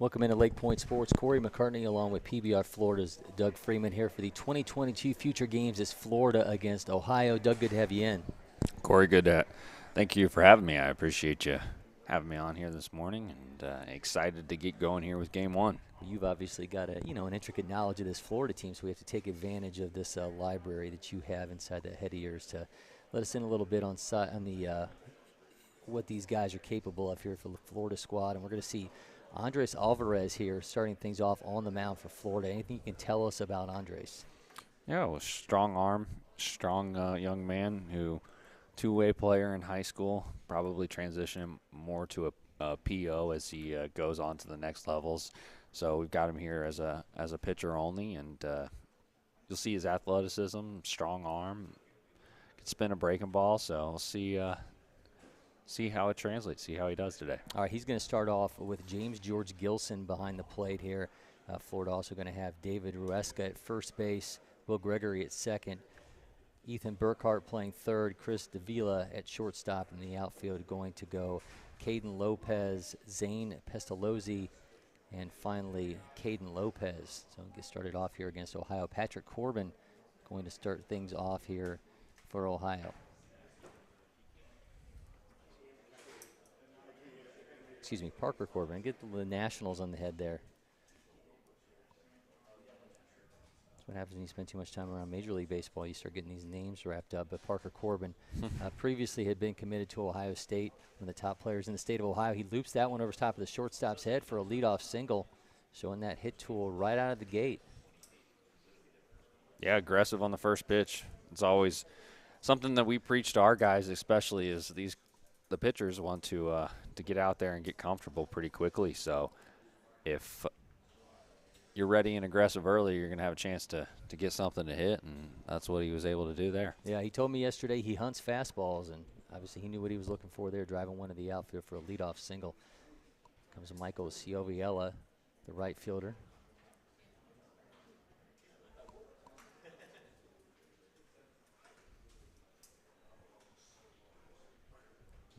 Welcome into LakePoint Sports. Cory McCartney along with PBR Florida's Doug Freeman here for the 2022 Future Games. It's Florida against Ohio. Doug, good to have you in. Cory, thank you for having me. I appreciate you having me on here this morning, and excited to get going here with Game 1. You've obviously got an intricate knowledge of this Florida team, so we have to take advantage of this library that you have inside that head of yours to let us in a little bit on the what these guys are capable of here for the Florida squad. And we're going to see Andres Alvarez here starting things off on the mound for Florida. Anything you can tell us about Andres? Yeah, well, strong arm, strong young man who two-way player in high school, probably transition more to a PO as he goes on to the next levels. So we've got him here as a pitcher only, and you'll see his athleticism, strong arm, can spin a breaking ball. So we'll see how it translates, see how he does today. All right, he's going to start off with James George Gilson behind the plate here. Florida also going to have David Ruesca at first base, Will Gregory at second, Ethan Burkhart playing third, Chris Davila at shortstop, and the outfield going to go Caden Lopez, Zane Pestalozzi, and finally Caden Lopez. So we'll get started off here against Ohio. Patrick Corbin going to start things off here for Ohio. Excuse me, Parker Corbin. Get the Nationals on the head there. That's what happens when you spend too much time around Major League Baseball. You start getting these names wrapped up. But Parker Corbin previously had been committed to Ohio State, one of the top players in the state of Ohio. He loops that one over top of the shortstop's head for a leadoff single, showing that hit tool right out of the gate. Yeah, aggressive on the first pitch. It's always something that we preach to our guys, especially is the pitchers want to get out there and get comfortable pretty quickly. So if you're ready and aggressive early, you're going to have a chance to get something to hit, and that's what he was able to do there. Yeah, he told me yesterday he hunts fastballs, and obviously he knew what he was looking for there, driving one to the outfield for a leadoff single. Comes Michael Cioviella, the right fielder.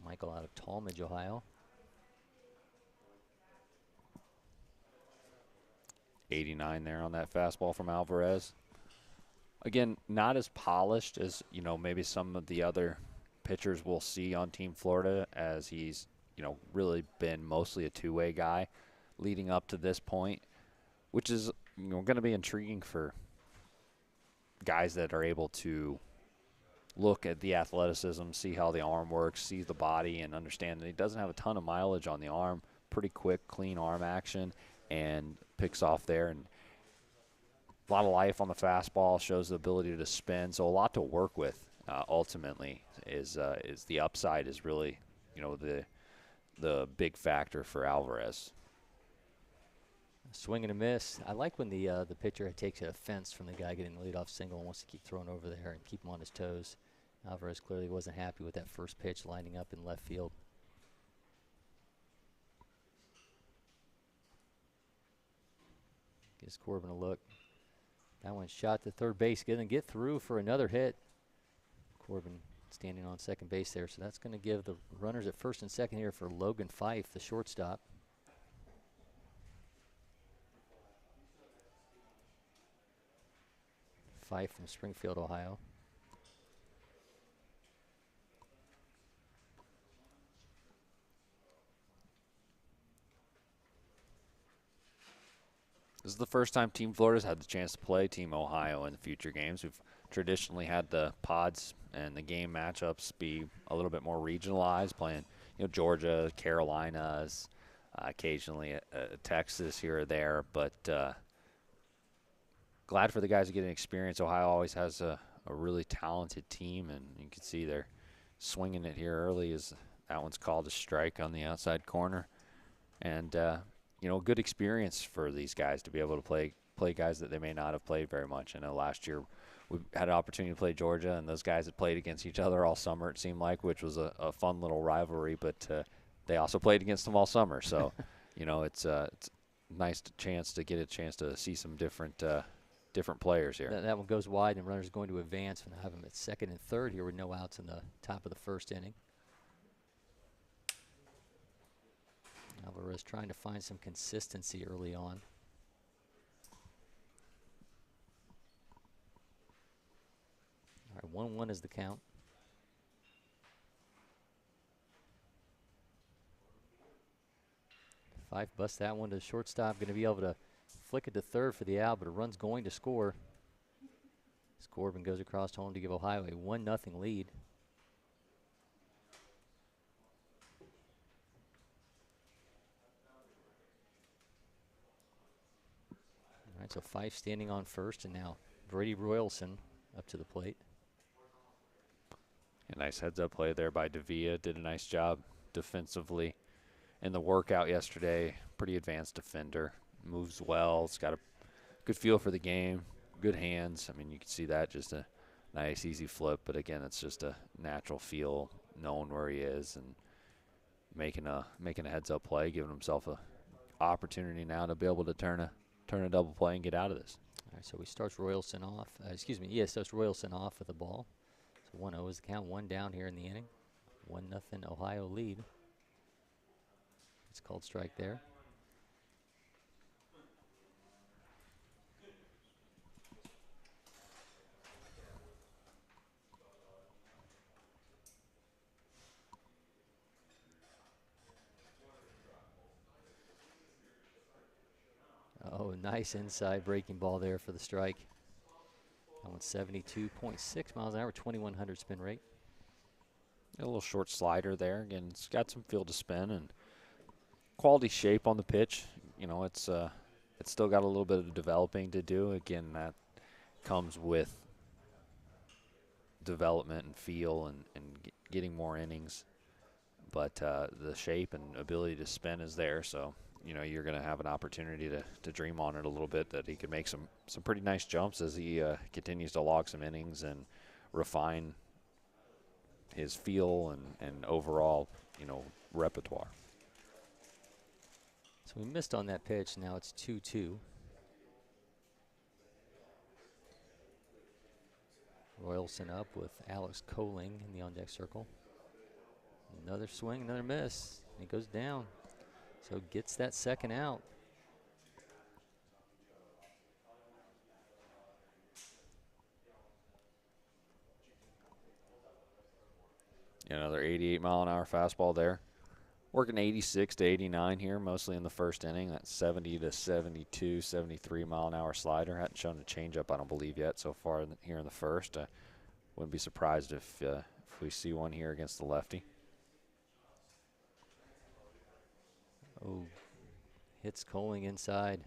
Michael out of Tallmadge, Ohio. 89 there on that fastball from Alvarez. Again, not as polished as, maybe some of the other pitchers we'll see on Team Florida, as he's, really been mostly a two-way guy leading up to this point, which is, going to be intriguing for guys that are able to look at the athleticism, see how the arm works, see the body, and understand that he doesn't have a ton of mileage on the arm. Pretty quick, clean arm action, and picks off there. And a lot of life on the fastball, shows the ability to spin. So a lot to work with. Ultimately, is the upside is really, the big factor for Alvarez. Swing and a miss. I like when the pitcher takes a offense from the guy getting the leadoff single and wants to keep throwing over there and keep him on his toes. Alvarez clearly wasn't happy with that first pitch lining up in left field. Gives Corbin a look. That one shot to third base. Going to get through for another hit. Corbin standing on second base there. So that's going to give the runners at first and second here for Logan Fife, the shortstop. Fife from Springfield, Ohio. This is the first time Team Florida's had the chance to play Team Ohio in the future games. We've traditionally had the pods and the game matchups be a little bit more regionalized, playing Georgia, Carolinas, occasionally Texas here or there. But glad for the guys to get an experience. Ohio always has a really talented team, and you can see they're swinging it here early as that one's called a strike on the outside corner. And good experience for these guys to be able to play guys that they may not have played very much. I know last year we had an opportunity to play Georgia, and those guys had played against each other all summer, it seemed like, which was a fun little rivalry, but they also played against them all summer. So, it's a nice chance to get a chance to see some different players here. That one goes wide, and runners going to advance, and have them at second and third here with no outs in the top of the first inning. Alvarez Alvarez trying to find some consistency early on. All right, 1-1 is the count. 5 busts that one to the shortstop. Going to be able to flick it to third for the out, but a run's going to score. Corbin goes across home to give Ohio a 1-0 lead. All right, so Fife standing on first, and now Brady Royalson up to the plate. A nice heads-up play there by Davia. Did a nice job defensively in the workout yesterday. Pretty advanced defender. Moves well. It's got a good feel for the game. Good hands. I mean, you can see that, just a nice, easy flip. But, again, it's just a natural feel, knowing where he is and making a heads-up play, giving himself a opportunity now to be able to turn a double play and get out of this. All right, so he starts Royalson off. Starts Royalson off with the ball. So 1-0 is the count. 1 down here in the inning. 1-0 Ohio lead. It's called strike there. Oh, nice inside breaking ball there for the strike. That one's 72.6 miles an hour, 2,100 spin rate. A little short slider there. Again, it's got some field to spin and quality shape on the pitch. You know, it's still got a little bit of developing to do. Again, that comes with development and feel and getting more innings. But the shape and ability to spin is there, so you know you're going to have an opportunity to dream on it a little bit, that he could make some pretty nice jumps as he continues to log some innings and refine his feel and overall, you know, repertoire. So we missed on that pitch. Now it's 2-2. Royalson up with Alex Coling in the on-deck circle. Another swing, another miss. He goes down. So gets that second out. Another 88-mile-an-hour fastball there. Working 86 to 89 here, mostly in the first inning. That 70 to 72, 73-mile-an-hour slider. Hadn't shown a changeup, I don't believe, yet so far here in the first. Wouldn't be surprised if we see one here against the lefty. Oh, hits Coling inside.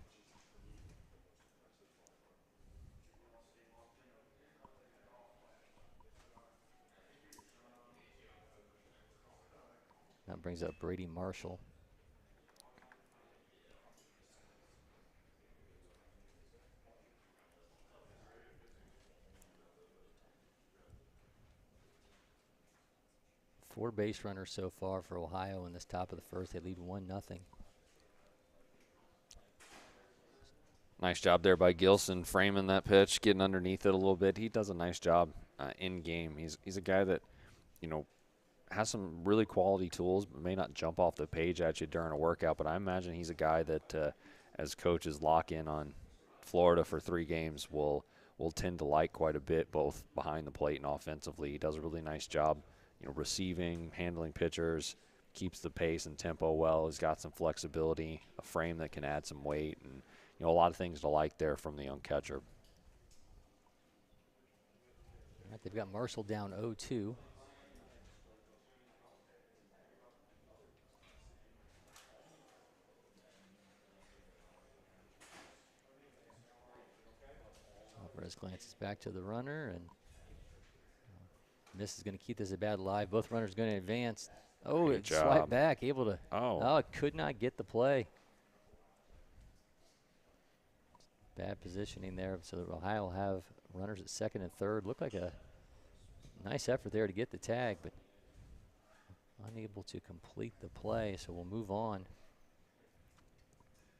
That brings up Brady Marshall. Four base runners so far for Ohio in this top of the first. They lead 1-0. Nice job there by Gilson, framing that pitch, getting underneath it a little bit. He does a nice job in game. He's a guy that, you know, has some really quality tools, but may not jump off the page at you during a workout. But I imagine he's a guy that, as coaches lock in on Florida for 3 games, will tend to like quite a bit, both behind the plate and offensively. He does a really nice job, you know, receiving, handling pitchers, keeps the pace and tempo well. He's got some flexibility, a frame that can add some weight, and you know, a lot of things to like there from the young catcher. All right, they've got Marshall down 0-2. Alvarez glances back to the runner, and this is going to keep this at bat alive. Both runners going to advance. Oh, Good it job. swiped back, able to. Oh, it could not get the play. Bad positioning there, so Ohio will have runners at second and third. Looked like a nice effort there to get the tag, but unable to complete the play, so we'll move on.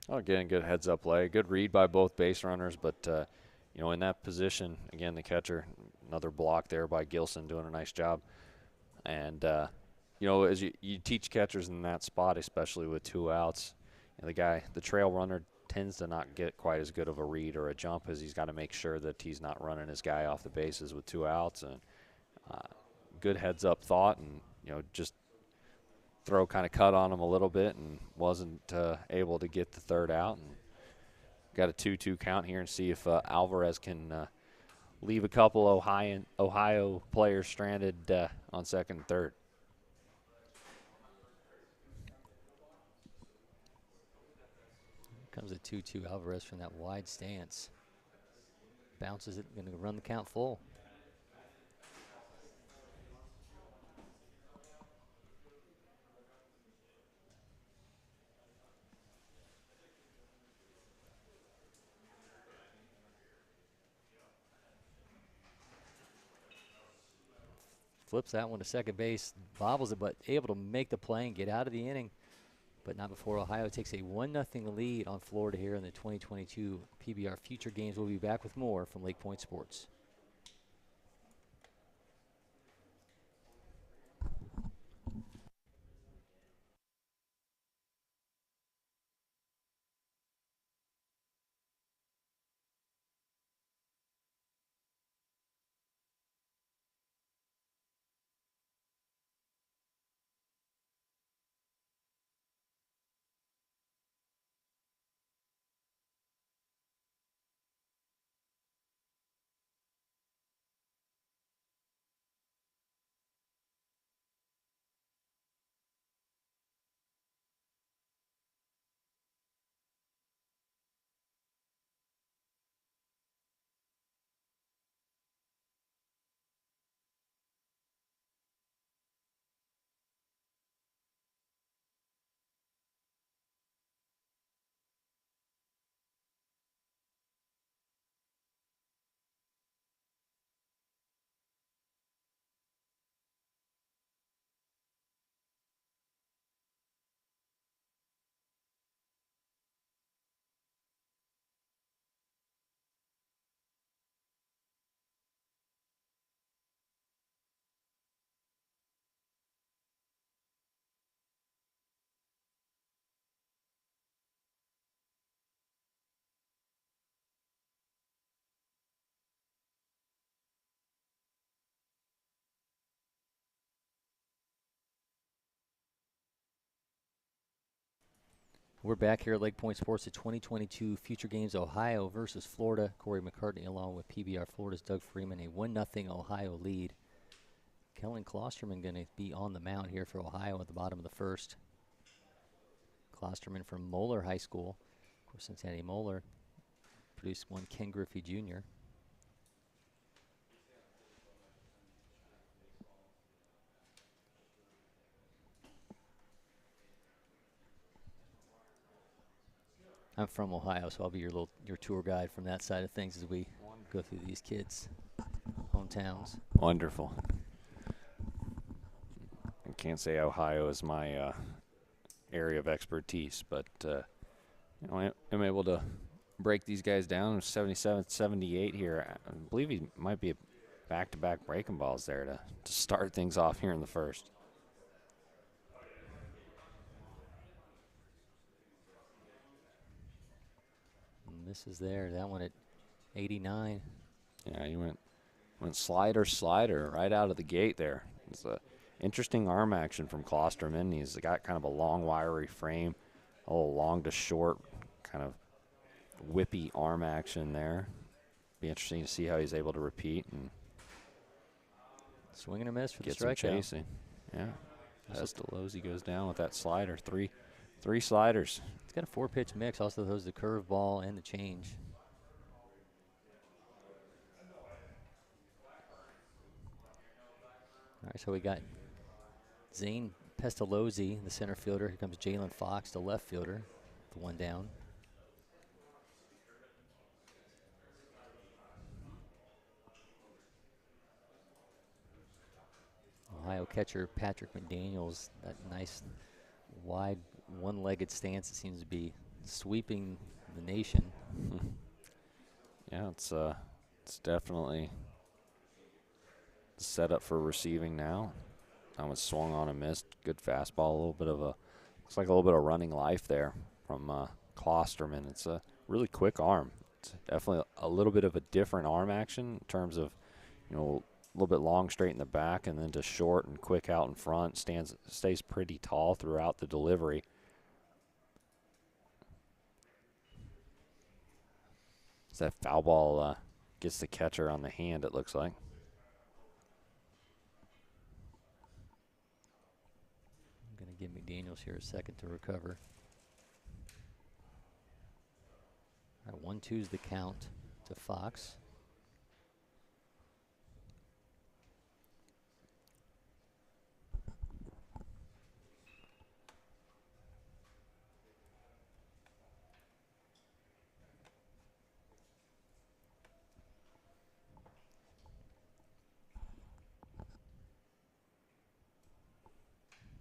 oh, again, good heads-up play. Good read by both base runners, but, you know, in that position, again, the catcher, another block there by Gilson, doing a nice job. And you know, as you teach catchers in that spot, especially with 2 outs, and the trail runner tends to not get quite as good of a read or a jump, as he's got to make sure that he's not running his guy off the bases with 2 outs. And good heads up thought, and you know, just throw kind of cut on him a little bit, and wasn't able to get the 3rd out. And got a 2-2 count here, and see if Alvarez can leave a couple Ohio players stranded on 2nd and 3rd. Comes a 2-2 Alvarez from that wide stance. Bounces it, going to run the count full. Flips that one to second base, bobbles it, but able to make the play and get out of the inning. But not before Ohio takes a 1-0 lead on Florida here in the 2022 PBR Future Games. We'll be back with more from LakePoint Sports. We're back here at LakePoint Sports, the 2022 Future Games, Ohio versus Florida. Cory McCartney along with PBR Florida's Doug Freeman, a 1-0 Ohio lead. Kellen Klosterman going to be on the mound here for Ohio at the bottom of the 1st. Klosterman from Moeller High School. Of course, Cincinnati Moeller produced one Ken Griffey Jr. I'm from Ohio, so I'll be your tour guide from that side of things as we go through these kids' hometowns. Wonderful. I can't say Ohio is my area of expertise, but you know, I'm able to break these guys down. 77, 78 here. I believe he might be back-to-back breaking balls there to start things off here in the 1st. Misses there. That one at 89. Yeah, he went slider right out of the gate there. It's a interesting arm action from Klosterman. He's got kind of a long, wiry frame, a little long to short, kind of whippy arm action there. Be interesting to see how he's able to repeat and swing and a miss for the strikeout. Get some chasing. Yeah. Pestalozzi goes down with that slider. Three sliders. It's got a 4-pitch mix. Also throws the curveball and the change. All right, so we got Zane Pestalozzi, the center fielder. Here comes Jalen Fox, the left fielder, the one down. Ohio catcher Patrick McDaniels, that nice wide one-legged stance, it seems to be sweeping the nation. Yeah, it's definitely set up for receiving now. That one swung on and missed. Good fastball. A little bit of looks like a little bit of running life there from Klosterman. It's a really quick arm. It's definitely a little bit of a different arm action in terms of, a little bit long straight in the back and then just short and quick out in front. Stays pretty tall throughout the delivery. As that foul ball gets the catcher on the hand, it looks like. I'm going to give McDaniels here a second to recover. All right, 1-2's the count to Fox.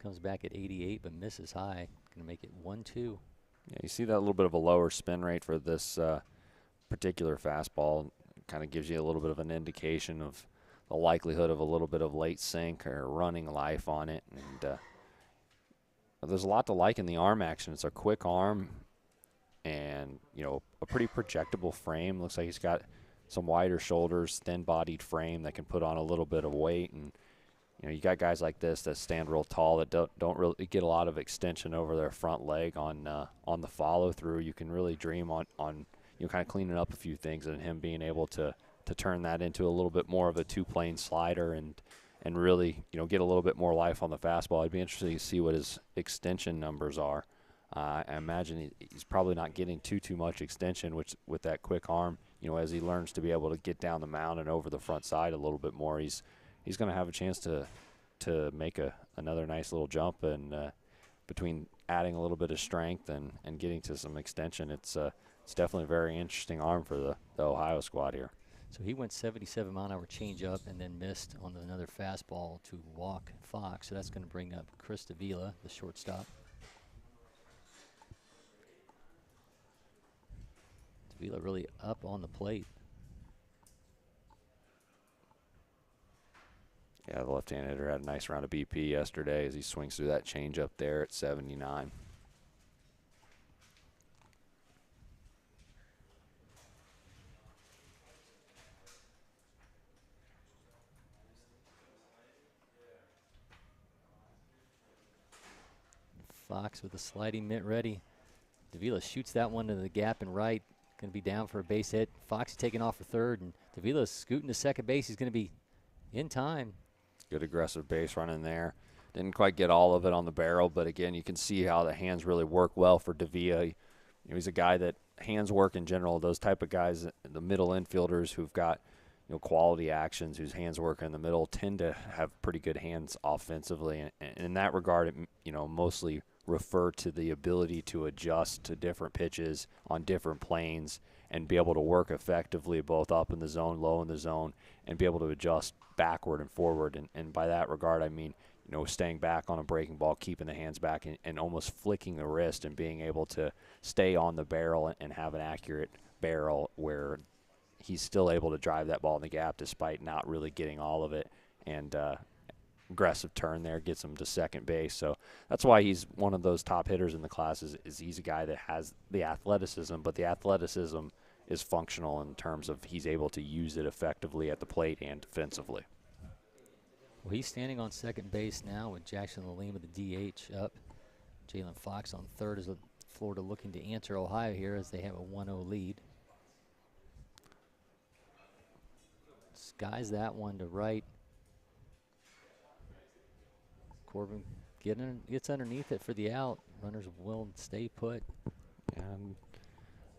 Comes back at 88, but misses high. Going to make it 1-2. Yeah, you see that little bit of a lower spin rate for this particular fastball. Kind of gives you a little bit of an indication of the likelihood of a little bit of late sink or running life on it. And there's a lot to like in the arm action. It's a quick arm and, a pretty projectable frame. Looks like he's got some wider shoulders, thin-bodied frame that can put on a little bit of weight. And you got guys like this that stand real tall that don't really get a lot of extension over their front leg on the follow through. You can really dream on kind of cleaning up a few things, and him being able to turn that into a little bit more of a two-plane slider and really get a little bit more life on the fastball. I'd be interested to see what his extension numbers are. I imagine he's probably not getting too much extension, which with that quick arm. As he learns to be able to get down the mound and over the front side a little bit more, he's going to have a chance to make another nice little jump. And between adding a little bit of strength and getting to some extension, it's definitely a very interesting arm for the Ohio squad here. So he went 77-mile-an-hour changeup and then missed on another fastball to walk Fox. So that's going to bring up Chris Davila, the shortstop. Davila really up on the plate. Yeah, the left-hand hitter had a nice round of BP yesterday as he swings through that changeup there at 79. Fox with a sliding mitt ready. Davila shoots that one to the gap and right. Going to be down for a base hit. Fox is taking off for third, and Davila's scooting to second base. He's going to be in time. Good aggressive base running there. Didn't quite get all of it on the barrel, but again, you can see how the hands really work well for Davila. He's a guy that hands work in general. Those type of guys, the middle infielders who've got quality actions, whose hands work in the middle, tend to have pretty good hands offensively. And in that regard, it mostly refer to the ability to adjust to different pitches on different planes and be able to work effectively both up in the zone, low in the zone, and be able to adjust backward and forward. And by that regard, I mean, staying back on a breaking ball, keeping the hands back, and almost flicking the wrist and being able to stay on the barrel and have an accurate barrel where he's still able to drive that ball in the gap despite not really getting all of it. And aggressive turn there gets him to second base. So that's why he's one of those top hitters in the class is he's a guy that has the athleticism, but the athleticism is functional in terms of he's able to use it effectively at the plate and defensively. Well, he's standing on second base now with Jackson Lalima, the DH, up. Jalen Fox on third as Florida looking to answer Ohio here as they have a 1-0 lead. Skies that one to right. Corbin gets underneath it for the out. Runners will stay put. And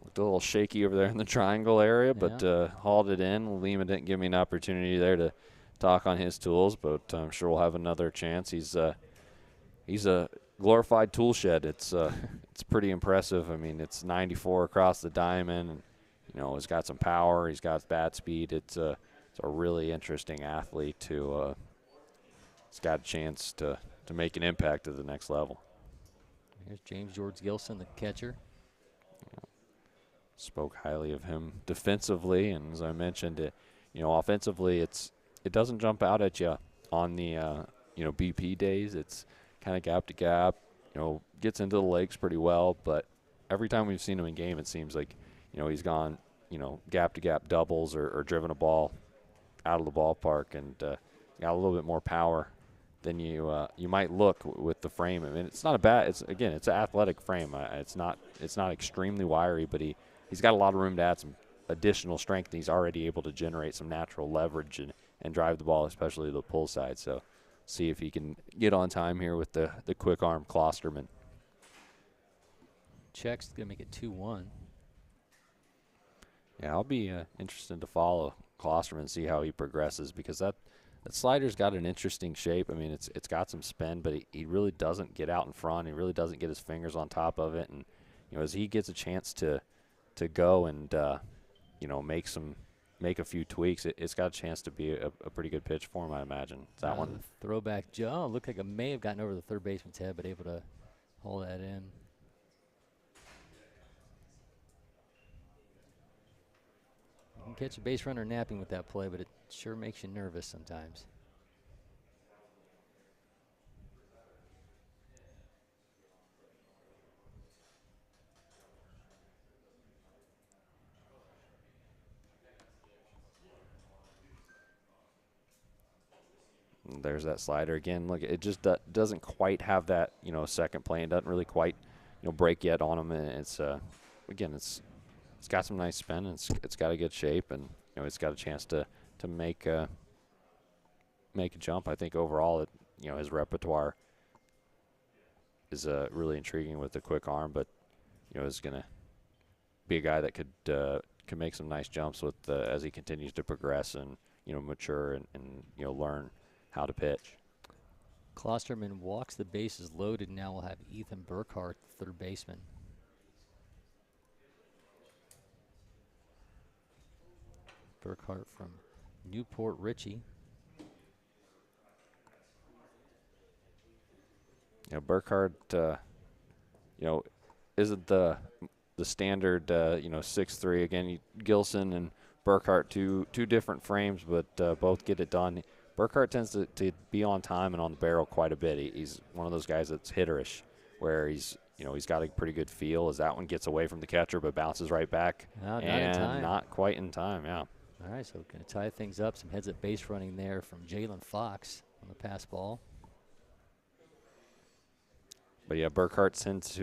looked a little shaky over there in the triangle area, but hauled it in. Lima didn't give me an opportunity there to talk on his tools, but I'm sure we'll have another chance. He's a glorified tool shed. It's pretty impressive. I mean, it's 94 across the diamond, and he's got some power. He's got bat speed. It's a really interesting athlete to. He's got a chance to make an impact at the next level. Here's James George Gilson, the catcher. Spoke highly of him defensively, and as I mentioned, offensively, it doesn't jump out at you on the BP days. It's kind of gap to gap, gets into the legs pretty well. But every time we've seen him in game, it seems like, he's gone, gap to gap doubles or driven a ball out of the ballpark and got a little bit more power than you might look with the frame. I mean, it's not a bad. It's an athletic frame. It's not extremely wiry, but he's got a lot of room to add some additional strength. He's already able to generate some natural leverage and drive the ball, especially the pull side. So, see if he can get on time here with the quick arm Klosterman. Check's gonna make it 2-1. Yeah, I'll be interested to follow Klosterman and see how he progresses, because that slider's got an interesting shape. I mean, it's got some spin, but he really doesn't get out in front. He really doesn't get his fingers on top of it. And, as he gets a chance to go and, make a few tweaks, it's got a chance to be a pretty good pitch for him, I imagine. That one. Throwback Joe. Looked like it may have gotten over the third baseman's head, but able to hold that in. You can catch a base runner napping with that play, but it sure makes you nervous sometimes. There's that slider again. Look, it just doesn't quite have that, second plane. It doesn't really quite, break yet on him. And it's again, it's got some nice spin. And it's got a good shape, and it's got a chance to make a jump. I think overall, his repertoire is really intriguing with the quick arm, but is gonna be a guy that could can make some nice jumps with as he continues to progress and mature and learn how to pitch. Klosterman walks the bases loaded. Now we'll have Ethan Burkhart, third baseman. Burkhart from Newport Richie. Burkhart, isn't the standard 6'3". Again, Gilson and Burkhart, two different frames, but both get it done. Burkhart tends to be on time and on the barrel quite a bit. He's one of those guys that's hitterish, where he's got a pretty good feel as that one gets away from the catcher but bounces right back. Not and in time. Not quite in time, yeah. All right, so going to tie things up. Some heads at base running there from Jalen Fox on the pass ball. But yeah, Burkhart tends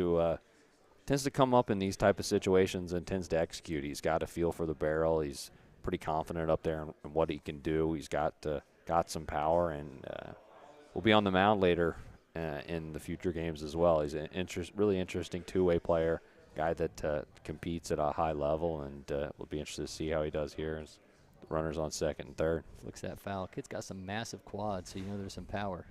to come up in these type of situations and tends to execute. He's got a feel for the barrel. He's pretty confident up there in what he can do. He's got some power, and will be on the mound later in the future games as well. He's an really interesting two-way player, guy that competes at a high level, and we'll be interested to see how he does here as the runners on second and third. Looks that foul. Kid's got some massive quads, so there's some power.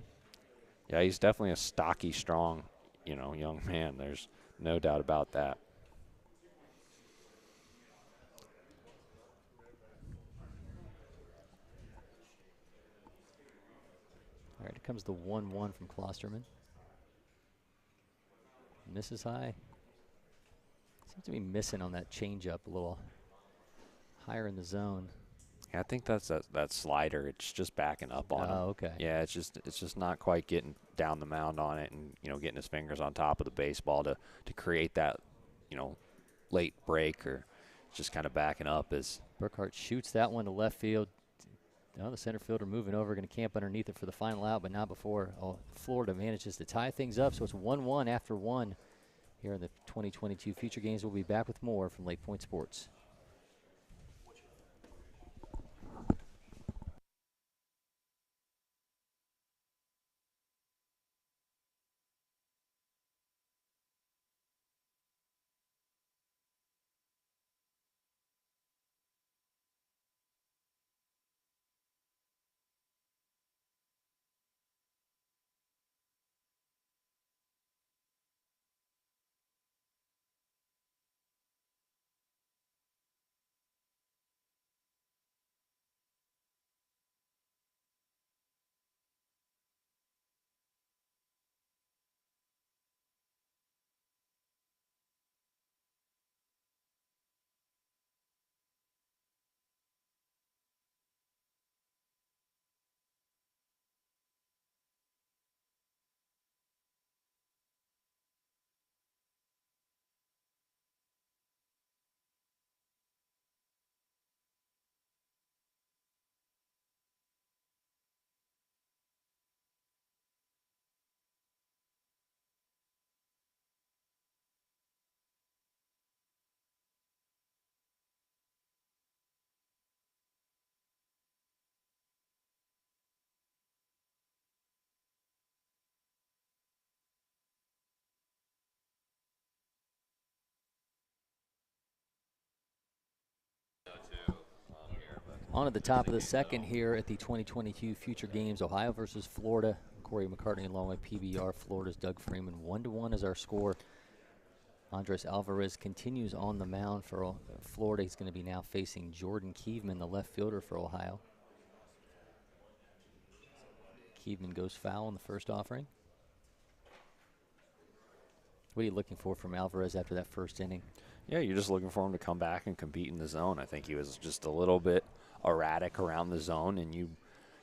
Yeah, he's definitely a stocky, strong, young man. There's no doubt about that. All right, here comes the 1-1 from Klosterman. Misses high. Seems to be missing on that changeup a little higher in the zone. Yeah, I think that's that slider. It's just backing up on him. Oh, okay. Yeah, it's just not quite getting down the mound on it and, getting his fingers on top of the baseball to create that, late break, or just kind of backing up as Burkhart shoots that one to left field. Now the center fielder moving over, going to camp underneath it for the final out, but not before Florida manages to tie things up. So it's 1-1 after one here in the 2022 Future Games. We'll be back with more from LakePoint Sports. On at the top of the second here at the 2022 Future Games, Ohio versus Florida. Cory McCartney along with PBR. Florida's Doug Freeman. 1-1 is our score. Andres Alvarez continues on the mound for Florida. He's going to be now facing Jordan Keeveman, the left fielder for Ohio. Keeveman goes foul in the first offering. What are you looking for from Alvarez after that first inning? Yeah, you're just looking for him to come back and compete in the zone. I think he was just a little bit erratic around the zone, and you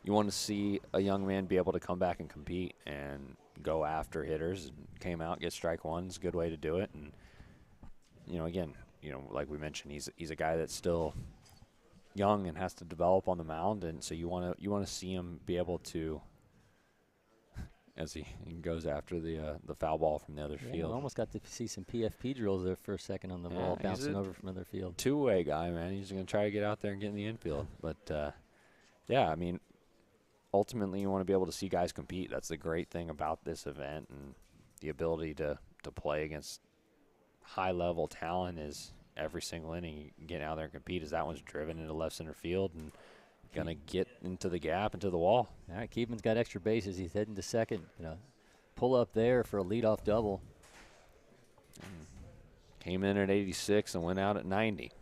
want to see a young man be able to come back and compete and go after hitters. And came out, get strike one. It's a good way to do it. And again, like we mentioned, he's a guy that's still young and has to develop on the mound, and so you want to see him be able to, as he goes after the foul ball from the other field. Almost got to see some PFP drills there for a second on the ball, bouncing over from other field. Two-way guy, man. He's going to try to get out there and get in the infield. But, I mean, ultimately you want to be able to see guys compete. That's the great thing about this event, and the ability to play against high-level talent is every single inning you can get out there and compete. As that one's driven into left center field and going to get into the gap, into the wall. All right, Keeveman's got extra bases. He's heading to second. Pull up there for a leadoff double. Came in at 86 and went out at 90.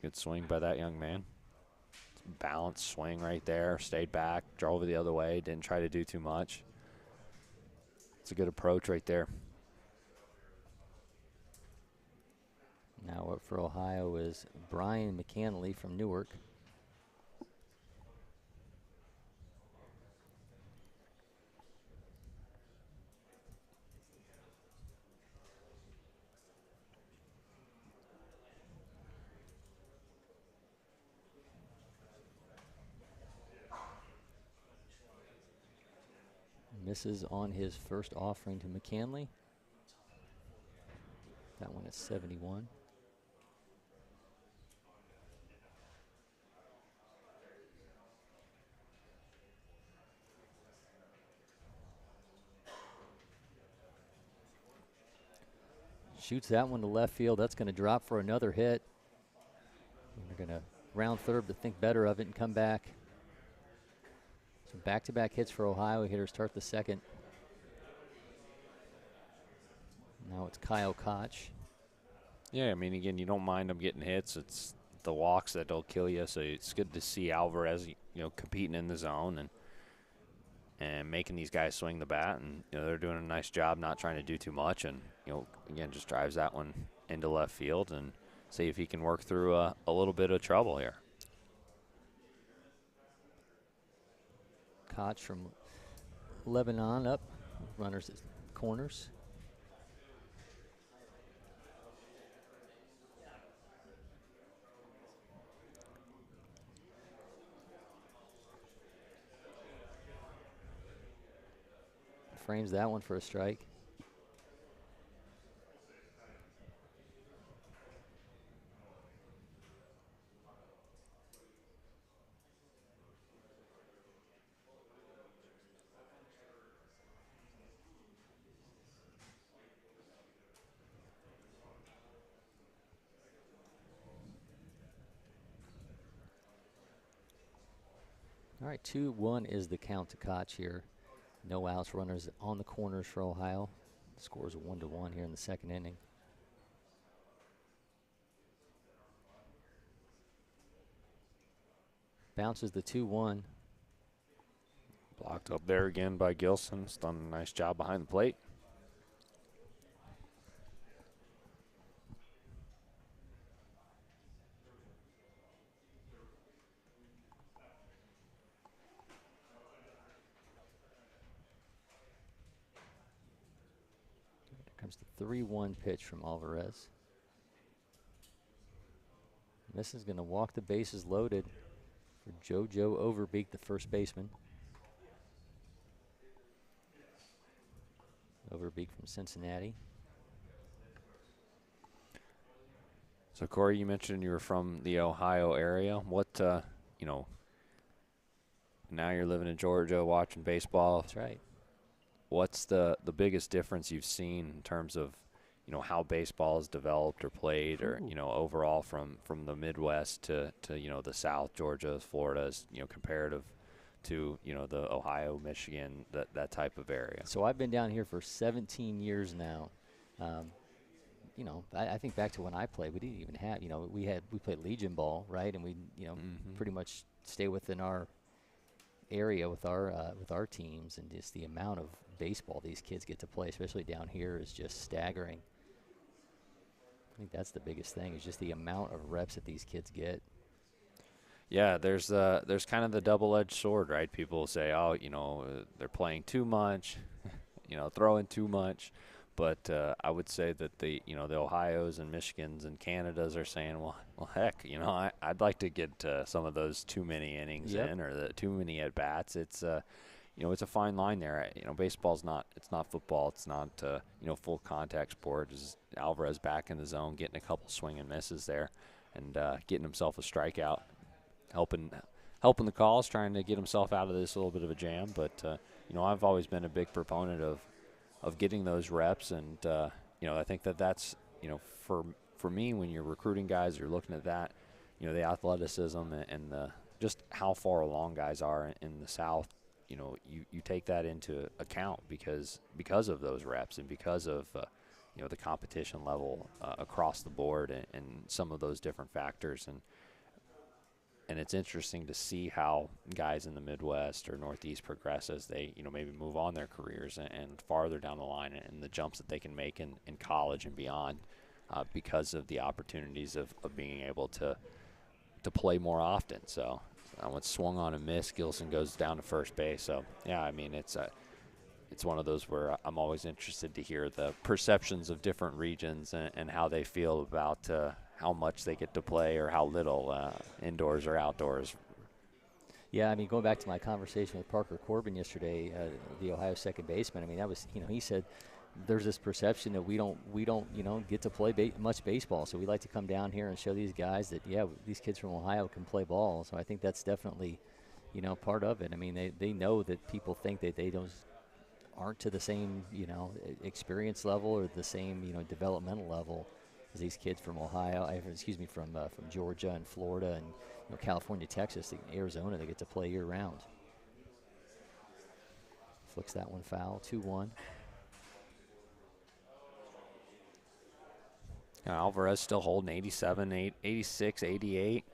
Good swing by that young man. Balanced swing right there. Stayed back, drove it the other way, didn't try to do too much. It's a good approach right there. Now up for Ohio is Brian McCanley from Newark. Misses on his first offering to McCanley. That one at 71. Shoots that one to left field. That's going to drop for another hit. They're going to round third to think better of it and come back. So back-to-back hits for Ohio hitters start the second. Now it's Kyle Koch. Yeah, I mean, again, you don't mind them getting hits. It's the walks that'll kill you. So it's good to see Alvarez, competing in the zone and making these guys swing the bat. And, they're doing a nice job not trying to do too much. And, again, just drives that one into left field and see if he can work through a little bit of trouble here. Koch from Lebanon up. Runners at corners. Frames that one for a strike. All right, 2-1 is the count to Koch here. No outs, runners on the corners for Ohio. The score is 1-1 here in the second inning. Bounces the 2-1. Blocked up there again by Gilson. He's done a nice job behind the plate. Comes the 3-1 pitch from Alvarez. And this is going to walk the bases loaded for JoJo Overbeek, the first baseman. Overbeek from Cincinnati. So, Cory, you mentioned you were from the Ohio area. What, now you're living in Georgia watching baseball. That's right. What's the biggest difference you've seen in terms of, how baseball is developed or played, or Ooh. overall from the Midwest to the South, Georgia, Florida, is comparative to the Ohio, Michigan, that type of area. So I've been down here for 17 years now. Um, I think back to when I played, we didn't even have, we played Legion ball, right? And we, pretty much stay within our area with our teams, and just the amount of baseball these kids get to play, especially down here, is just staggering. I think that's the biggest thing, is just the amount of reps that these kids get. Yeah, there's kind of the double-edged sword, right? People say, oh, they're playing too much, throwing too much. But I would say that the Ohios and Michigans and Canadas are saying, well, heck, I'd like to get some of those too many innings in, or the too many at bats. It's it's a fine line there. Baseball's it's not football. It's not full contact sport. Just Alvarez back in the zone, getting a couple swing and misses there, and getting himself a strikeout, helping the cause, trying to get himself out of this little bit of a jam. But I've always been a big proponent of getting those reps, and I think that's for me, when you're recruiting guys, you're looking at that, the athleticism and the just how far along guys are in the South. You take that into account because of those reps, and because of the competition level across the board, and some of those different factors. And it's interesting to see how guys in the Midwest or Northeast progress as they, maybe move on their careers and farther down the line, and the jumps that they can make in college and beyond, because of the opportunities of being able to play more often. So when swung on and missed, Gilson goes down to first base. So, yeah, I mean, it's one of those where I'm always interested to hear the perceptions of different regions and how they feel about how much they get to play or how little, indoors or outdoors. Yeah, I mean, going back to my conversation with Parker Corbin yesterday, the Ohio second baseman, I mean, that was, he said there's this perception that we don't get to play much baseball, so we like to come down here and show these guys that, yeah, these kids from Ohio can play ball. So I think that's definitely, part of it. I mean, they know that people think that they aren't to the same, experience level or the same, developmental level as these kids from Ohio, from Georgia and Florida and California, Texas, and Arizona. They get to play year round. Flicks that one foul, 2-1. Alvarez still holding 87, 86, 88,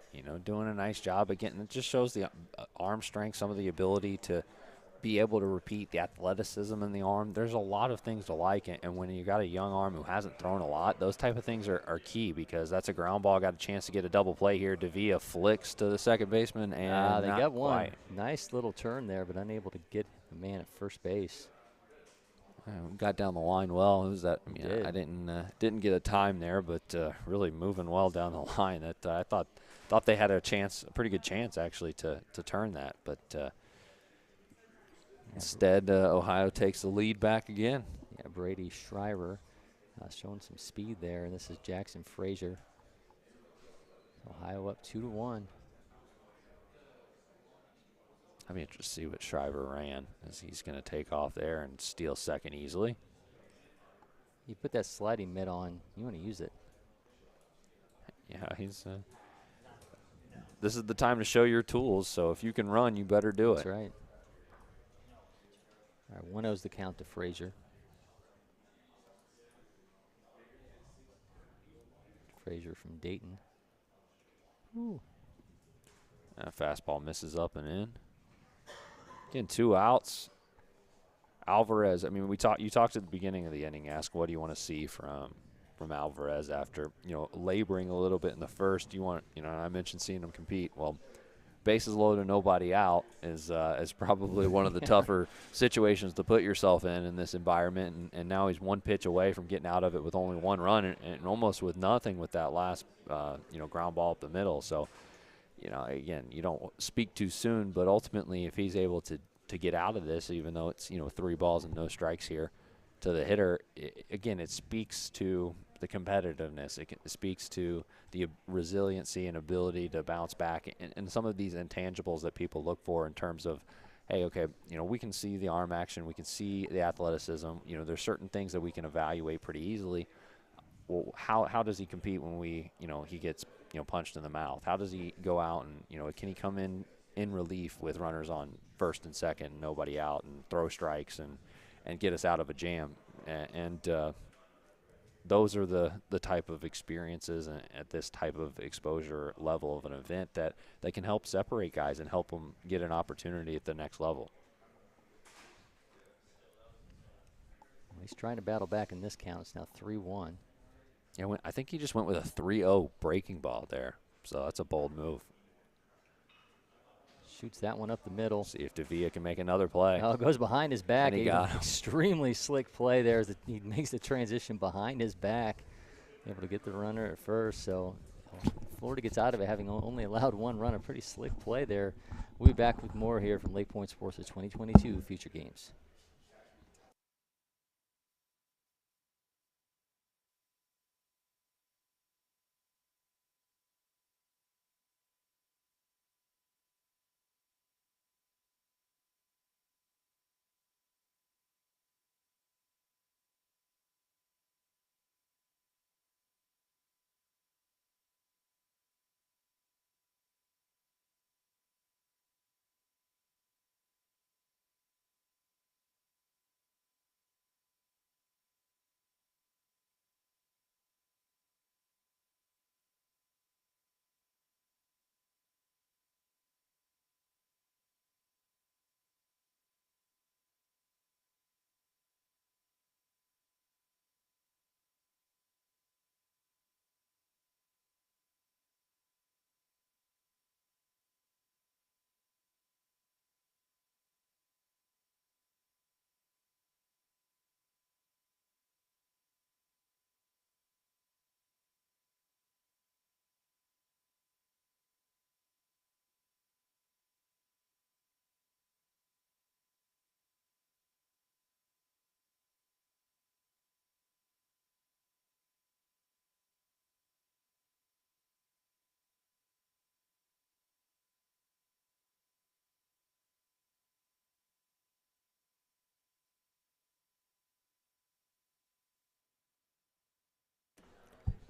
doing a nice job of getting. It just shows the arm strength, some of the ability to be able to repeat, the athleticism in the arm. There's a lot of things to like, and when you got a young arm who hasn't thrown a lot, those type of things are key, because that's a ground ball. Got a chance to get a double play here. Davia flicks to the second baseman, and they got one. Quite. Nice little turn there, but unable to get the man at first base. Got down the line well. It was that I didn't get a time there, but really moving well down the line. That I thought they had a pretty good chance actually to turn that, but. Instead, Ohio takes the lead back again. Yeah, Brady Schreiber showing some speed there, and this is Jackson Frazier. Ohio up 2-1. I'd be interested to see what Schreiber ran, as he's going to take off there and steal second easily. You put that sliding mitt on, you want to use it. Yeah, this is the time to show your tools, so if you can run, you better do it. That's right. All right, 1-0's the count to Frazier. Frazier from Dayton. Ooh. Fastball misses up and in. Again, 2 outs. Alvarez, I mean, you talked at the beginning of the inning, asked what do you want to see from Alvarez after, laboring a little bit in the first. I mentioned seeing him compete. Well, bases loaded, nobody out is probably one of the tougher situations to put yourself in this environment. And now he's 1 pitch away from getting out of it with only 1 run and almost with nothing with that last, ground ball up the middle. So, again, you don't speak too soon, but ultimately if he's able to get out of this, even though it's, 3 balls and no strikes here to the hitter, it speaks to the competitiveness. It speaks to the resiliency and ability to bounce back, and some of these intangibles that people look for in terms of, hey, okay, we can see the arm action, we can see the athleticism. There's certain things that we can evaluate pretty easily. well, how does he compete when he gets punched in the mouth? How does he go out and can he come in relief with runners on first and second, nobody out, and throw strikes and get us out of a jam? And those are the type of experiences and at this type of exposure level of an event that can help separate guys and help them get an opportunity at the next level. He's trying to battle back in this count. It's now 3-1. Yeah, I think he just went with a 3-0 breaking ball there, so that's a bold move. Shoots that one up the middle. See if Davia can make another play. Oh, it goes behind his back. And he got him. Extremely slick play there as he makes the transition behind his back. Able to get the runner at first. So Florida gets out of it having only allowed one run. A pretty slick play there. We'll be back with more here from LakePoint Sports' 2022 Future Games.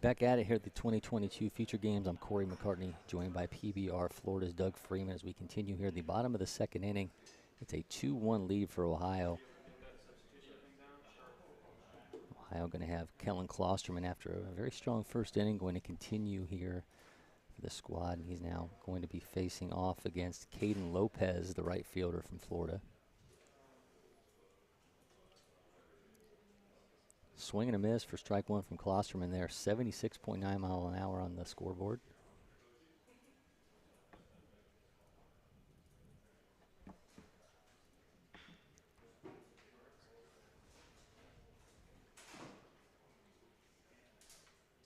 Back at it here at the 2022 Future Games. I'm Cory McCartney, joined by PBR Florida's Doug Freeman as we continue here at the bottom of the second inning. It's a 2-1 lead for Ohio. Ohio going to have Kellen Klosterman after a very strong first inning going to continue here for the squad. And he's now going to be facing off against Caden Lopez, the right fielder from Florida. Swing and a miss for strike one from Klosterman there. 76.9 mile an hour on the scoreboard.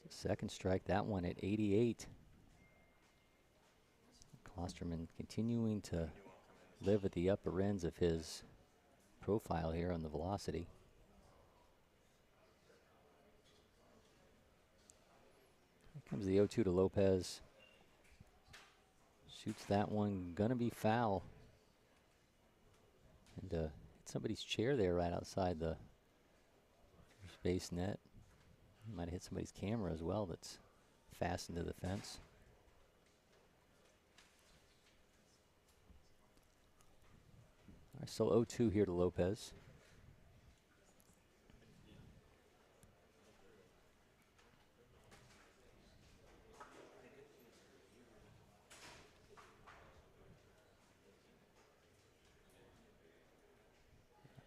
Second strike, that one at 88. Klosterman continuing to live at the upper ends of his profile here on the velocity. Comes the 0-2 to Lopez. Shoots that one, gonna be foul. And hit somebody's chair there right outside the first base net. Might have hit somebody's camera as well that's fastened to the fence. All right, so 0-2 here to Lopez.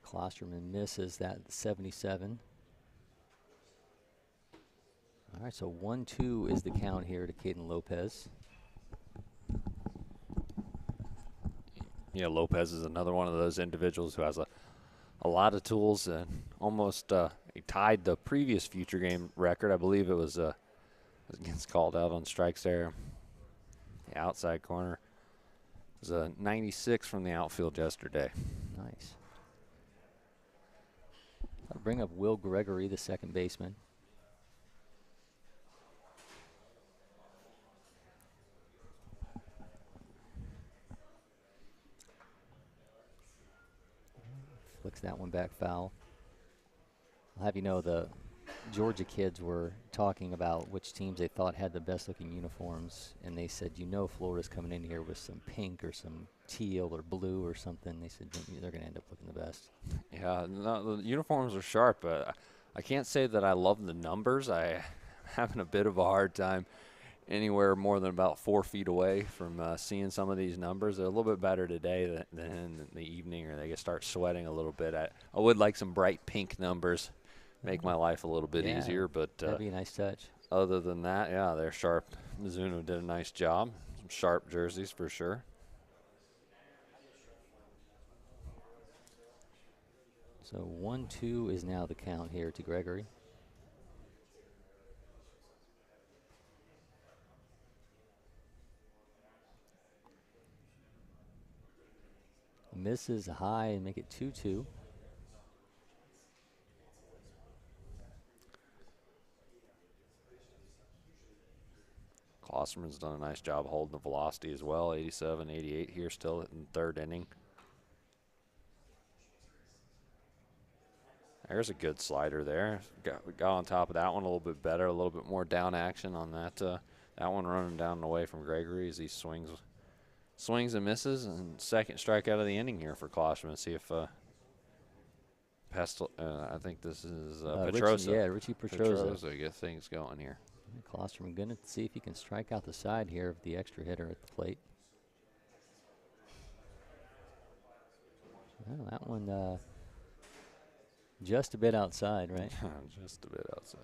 Klosterman misses that 77. All right, so 1-2 is the count here to Caden Lopez. Yeah, Lopez is another one of those individuals who has a lot of tools and almost he tied the previous future game record. I believe it was gets called out on strikes there. The outside corner. It was a 96 from the outfield yesterday. Nice. I'll bring up Will Gregory, the second baseman. Flicks that one back foul. I'll have you know the Georgia kids were talking about which teams they thought had the best looking uniforms, and they said, Florida's coming in here with some pink or some teal or blue or something. They said they're going to end up looking the best. Yeah, no, the uniforms are sharp, but I can't say that I love the numbers. I'm having a bit of a hard time anywhere more than about 4 feet away from seeing some of these numbers. They're a little bit better today than in the evening, or they can start sweating a little bit. I would like some bright pink numbers, make my life a little bit easier. But that'd be a nice touch. Other than that, yeah, they're sharp. Mizuno did a nice job. Some sharp jerseys for sure. So 1-2 is now the count here to Gregory. Misses high and make it 2-2. Klosterman's done a nice job holding the velocity as well. 87, 88 here still in the third inning. There's a good slider there. Got on top of that one a little bit better, a little bit more down action on that. That one running down and away from Gregory as he swings and misses, and second strikeout of the inning here for Klosterman. See if I think this is Petrosa. Richie Petrosa. Get things going here. Klosterman going to see if he can strike out the side here of the extra hitter at the plate. Well, that one just a bit outside, right? Just a bit outside.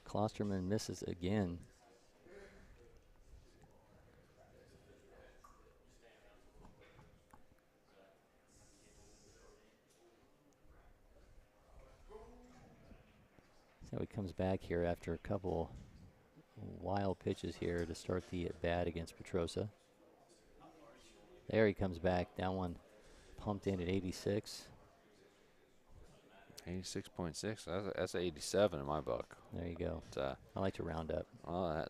Klosterman misses again. So he comes back here after a couple wild pitches here to start the at-bat against Petrosa. There he comes back. That one pumped in at 86. 86.6. That's 87 in my book. There you go. I like to round up. Well,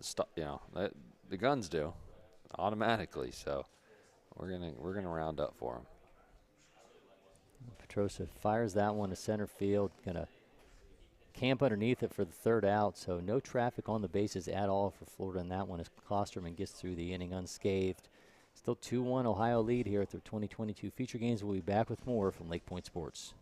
the guns do automatically. So we're gonna round up for him. Petrosa fires that one to center field. Gonna camp underneath it for the third out. So no traffic on the bases at all for Florida in that one as Klosterman gets through the inning unscathed. Still 2-1 Ohio lead here at their 2022 feature games. We'll be back with more from LakePoint Sports.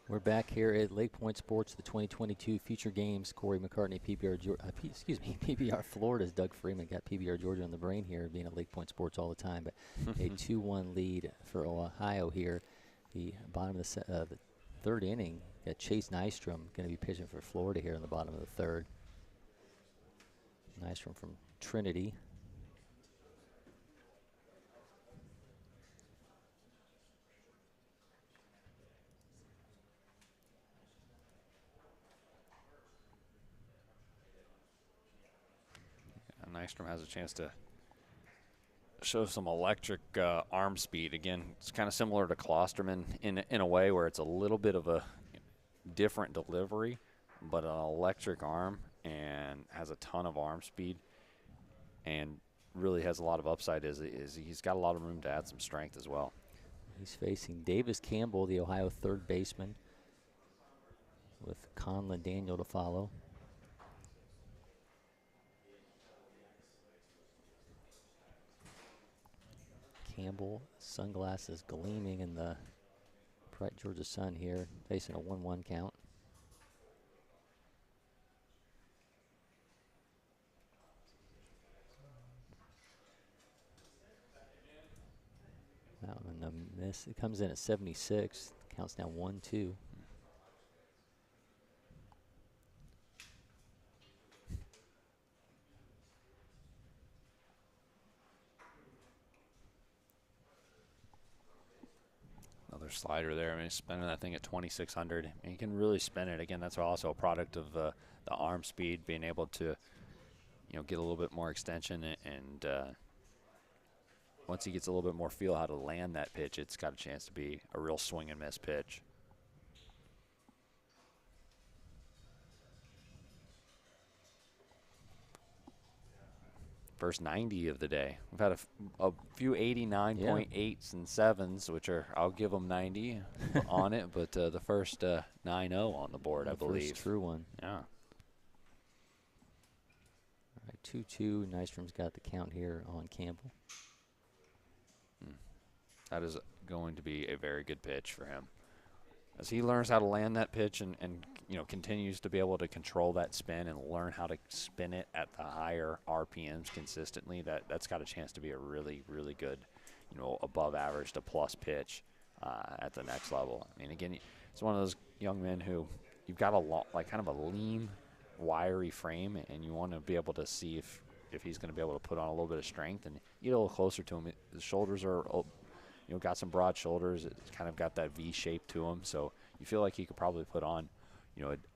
We're back here at LakePoint Sports, the 2022 Future Games. Cory McCartney, PBR Florida's Doug Freeman got PBR Georgia on the brain here, being at LakePoint Sports all the time. But a 2-1 lead for Ohio here. The bottom of the third inning, got Chase Nystrom going to be pitching for Florida here in the bottom of the third. Nystrom from Trinity. Nystrom has a chance to show some electric arm speed. Again, it's kind of similar to Klosterman in a way where it's a little bit of a different delivery, but an electric arm, and has a ton of arm speed, and really has a lot of upside. Is he's got a lot of room to add some strength as well. He's facing Davis Campbell, the Ohio third baseman, with Conlon Daniel to follow. Campbell, sunglasses gleaming in the bright Georgia sun here, facing a 1-1 count. That one, a miss. It comes in at 76. Counts now 1-2. Another slider there. I mean, he's spinning that thing at 2,600. I mean, he can really spin it. Again, that's also a product of the arm speed, being able to, get a little bit more extension, and once he gets a little bit more feel how to land that pitch, it's got a chance to be a real swing and miss pitch. First 90 of the day. We've had a few 89.8s and 7s, which are, I'll give them 90 on it, but the first 9-0 on the board, I believe. First true one. Yeah. All right, 2-2. Nystrom's got the count here on Campbell. That is going to be a very good pitch for him. As he learns how to land that pitch and continues to be able to control that spin and learn how to spin it at the higher RPMs consistently, that's got a chance to be a really, really good, above average to plus pitch at the next level. I mean, again, it's one of those young men who you've got kind of a lean, wiry frame, and you want to be able to see if he's going to be able to put on a little bit of strength and get a little closer to him. His shoulders are got some broad shoulders. It's kind of got that V shape to him. So you feel like he could probably put on,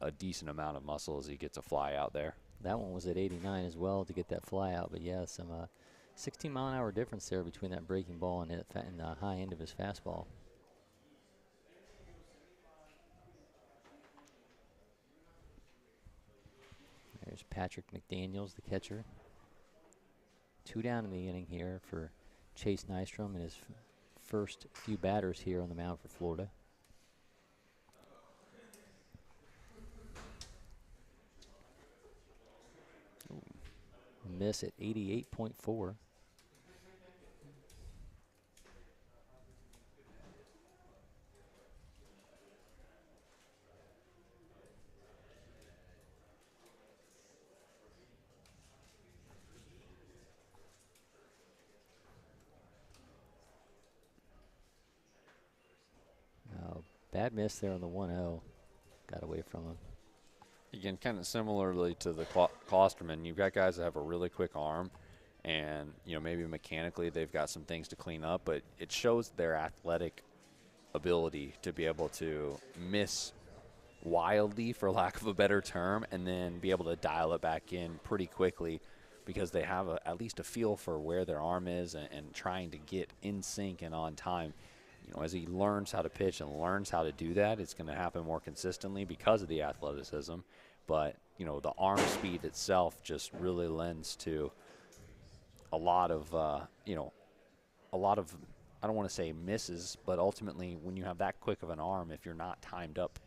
a decent amount of muscle as he gets a fly out there. That one was at 89 as well to get that fly out. But, yeah, some 16-mile-an-hour difference there between that breaking ball and the high end of his fastball. There's Patrick McDaniels, the catcher. 2 down in the inning here for Chase Nystrom and his first few batters here on the mound for Florida. A miss at 88.4. Bad miss there on the 1-0. Got away from him. Again, kind of similarly to the Klosterman, you've got guys that have a really quick arm, and maybe mechanically they've got some things to clean up, but it shows their athletic ability to be able to miss wildly, for lack of a better term, and then be able to dial it back in pretty quickly because they have at least a feel for where their arm is and trying to get in sync and on time. As he learns how to pitch and learns how to do that, it's going to happen more consistently because of the athleticism. But, the arm speed itself just really lends to a lot of, I don't want to say misses, but ultimately when you have that quick of an arm, if you're not timed up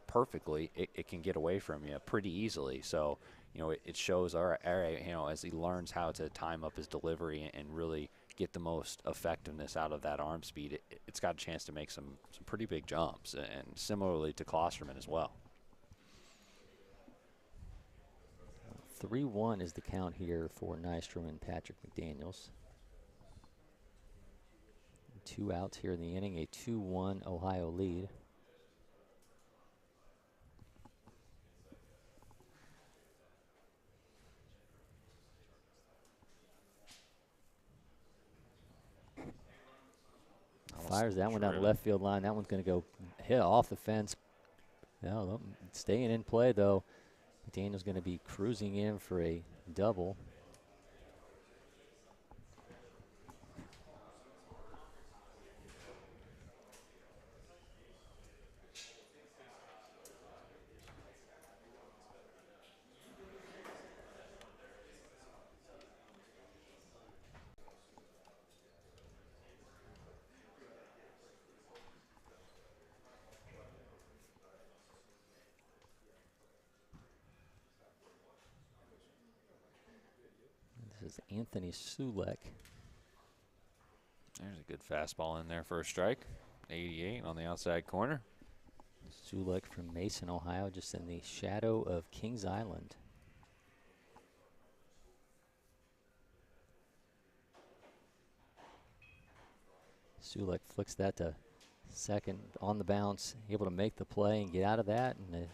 perfectly, it can get away from you pretty easily. So, it shows, all right, as he learns how to time up his delivery and really get the most effectiveness out of that arm speed, it's got a chance to make some pretty big jumps, and similarly to Klosterman as well. 3-1 is the count here for Nystrom and Patrick McDaniels. 2 outs here in the inning, a 2-1 Ohio lead. Fires that one down the left field line. That one's going to go hit off the fence. No, staying in play, though. McDaniel's going to be cruising in for a double. This is Anthony Sulek. There's a good fastball in there for a strike. 88 on the outside corner. Sulek from Mason, Ohio, just in the shadow of Kings Island. Sulek flicks that to second on the bounce, able to make the play and get out of that. And an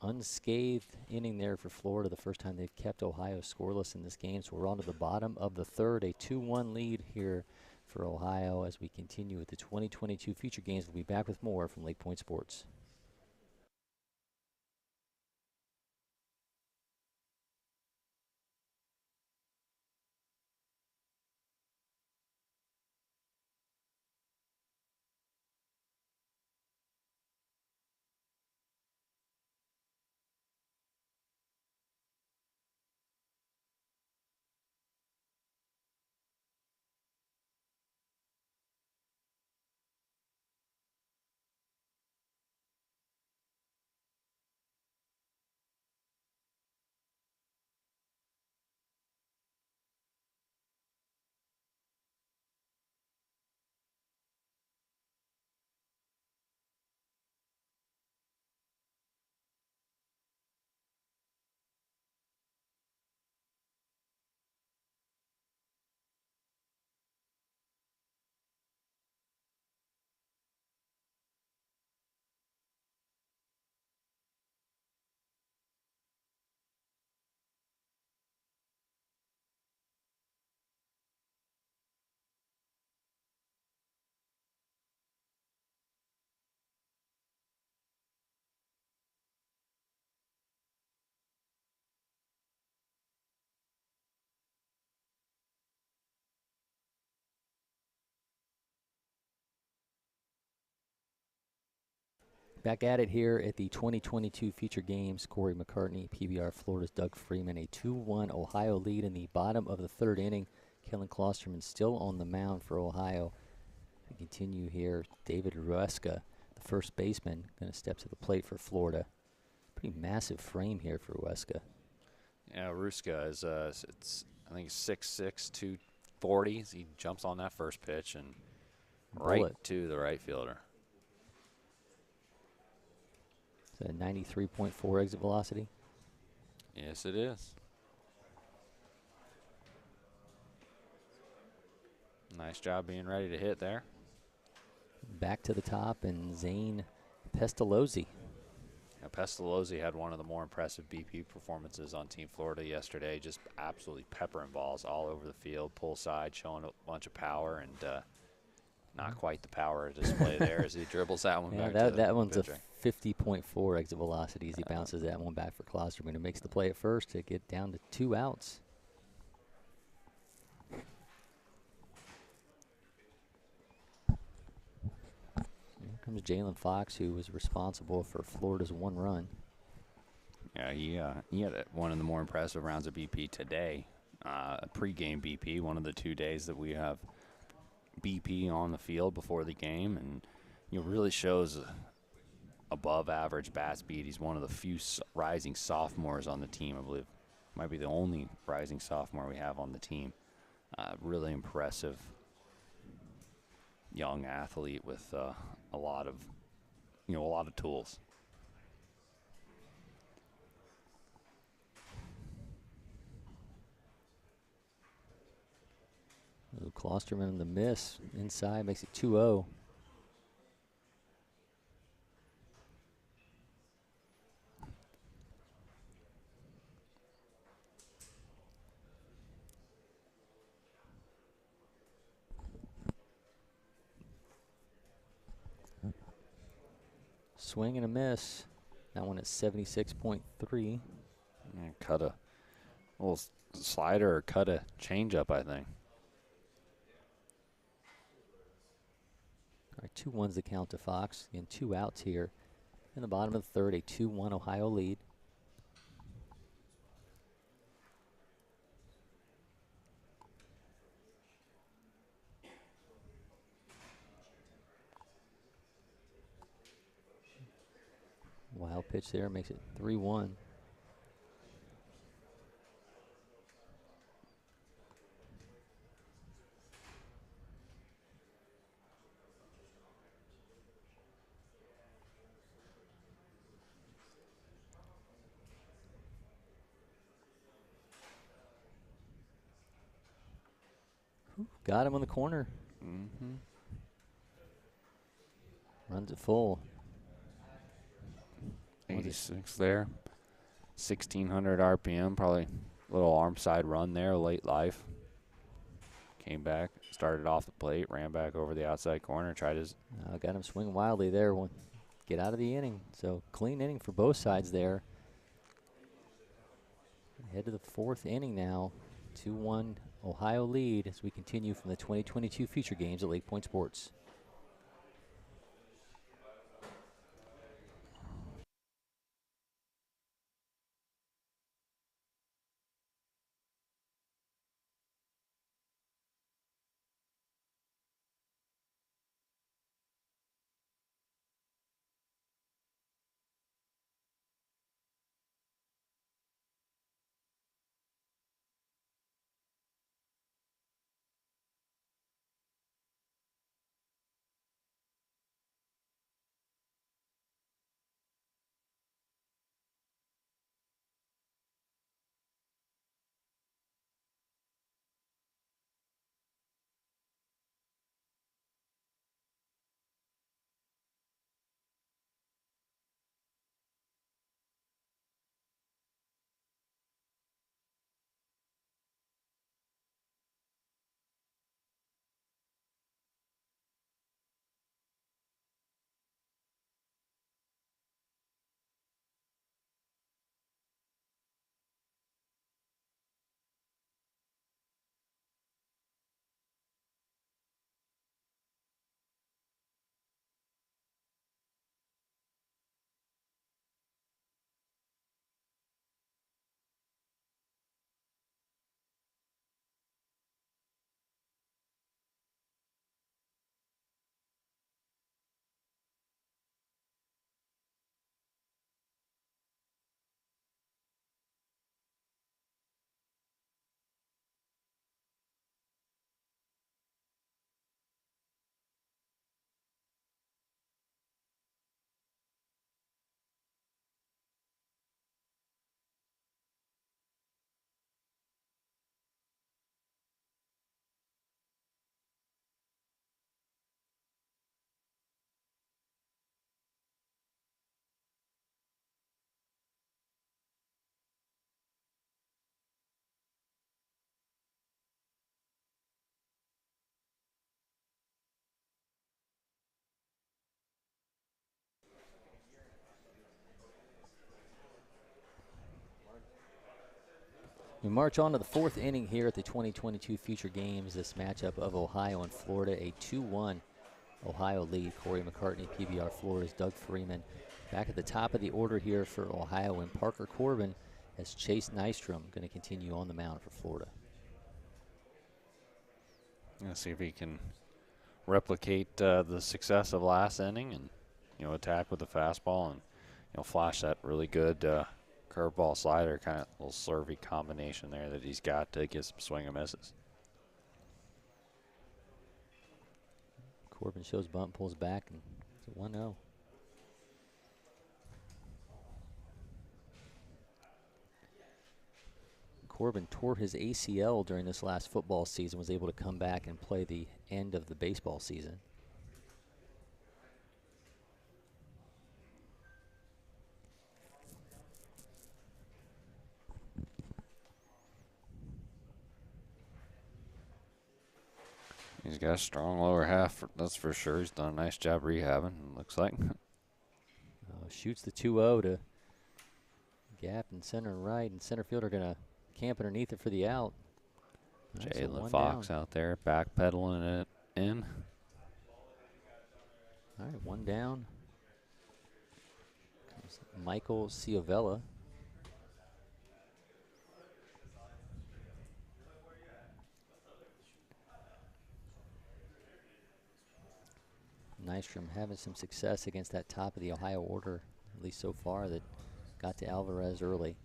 unscathed inning there for Florida, the first time they've kept Ohio scoreless in this game. So we're on to the bottom of the third, a 2-1 lead here for Ohio as we continue with the 2022 feature games. We'll be back with more from LakePoint Sports. Back at it here at the 2022 feature games. Cory McCartney, PBR, Florida's Doug Freeman. A 2-1 Ohio lead in the bottom of the third inning. Kellen Klosterman still on the mound for Ohio. We continue here. David Rueska, the first baseman, going to step to the plate for Florida. Pretty massive frame here for Rueska. Yeah, Rueska is it's I think 6'6", 240. He jumps on that first pitch and right to the right fielder. Is that 93.4 exit velocity? Yes, it is. Nice job being ready to hit there. Back to the top, and Zane Pestalozzi. Now, Pestalozzi had one of the more impressive BP performances on Team Florida yesterday, just absolutely peppering balls all over the field, pull side, showing a bunch of power, and not quite the power display there as he dribbles that one back to that one's pitcher. A 50.4 exit velocity as he bounces that one back for Klosterman, who makes the play at first to get down to 2 outs. Here comes Jalen Fox, who was responsible for Florida's 1 run. Yeah, he had one of the more impressive rounds of BP today. Pre-game BP, one of the 2 days that we have BP on the field before the game, and really shows above average bat speed. He's one of the few rising sophomores on the team. I believe might be the only rising sophomore we have on the team. Really impressive young athlete with a lot of tools. Klosterman in the miss inside makes it 2-0. Swing and a miss. That one at 76.3. Cut a little slider or cut a changeup, I think. All right, 2-1's the count to Fox. Again, 2 outs here. In the bottom of the third, a 2-1 Ohio lead. Wild pitch there makes it 3-1. Got him on the corner. Runs it full. 86 there. 1,600 RPM, probably a little arm side run there, late life. Came back, started off the plate, ran back over the outside corner, tried his. Got him swinging wildly there. Get out of the inning. So clean inning for both sides there. Head to the fourth inning now. 2-1 Ohio lead as we continue from the 2022 Future Games at LakePoint Sports. We march on to the fourth inning here at the 2022 Future Games. This matchup of Ohio and Florida, a 2-1 Ohio lead. Cory McCartney, PBR Florida's Doug Freeman. Back at the top of the order here for Ohio and Parker Corbin as Chase Nystrom going to continue on the mound for Florida. Let's see if he can replicate the success of last inning and, attack with the fastball and, flash that really good curveball slider, kind of little servy combination there that he's got to get some swing and misses. Corbin shows bunt, pulls back, and it's a 1-0. Corbin tore his ACL during this last football season, was able to come back and play the end of the baseball season. He's got a strong lower half, that's for sure. He's done a nice job rehabbing, it looks like. Shoots the 2-0 to gap in center and right, and center fielder going to camp underneath it for the out. Jalen Fox out there backpedaling it in. All right, 1 down. Comes Michael Ciavella. Nystrom having some success against that top of the Ohio order, at least so far, that got to Alvarez early.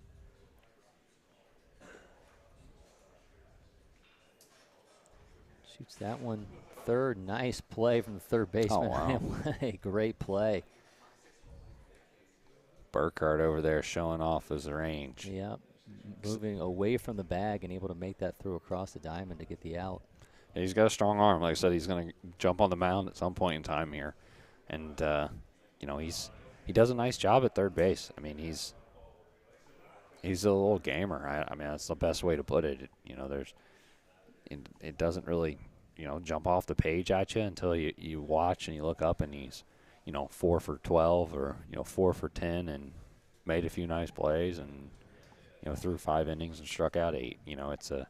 Shoots that one third. Nice play from the third baseman. Oh, wow. A great play. Burkhardt over there showing off his range. Yep. Moving away from the bag and able to make that throw across the diamond to get the out. Yeah, he's got a strong arm. Like I said, he's going to jump on the mound at some point in time here. And, you know, he does a nice job at third base. I mean, he's a little gamer. I mean, that's the best way to put it. You know, it doesn't really, you know, jump off the page at you until you watch and you look up and he's, you know, 4 for 12 or, you know, 4 for 10 and made a few nice plays and, you know, threw 5 innings and struck out 8. You know, it's a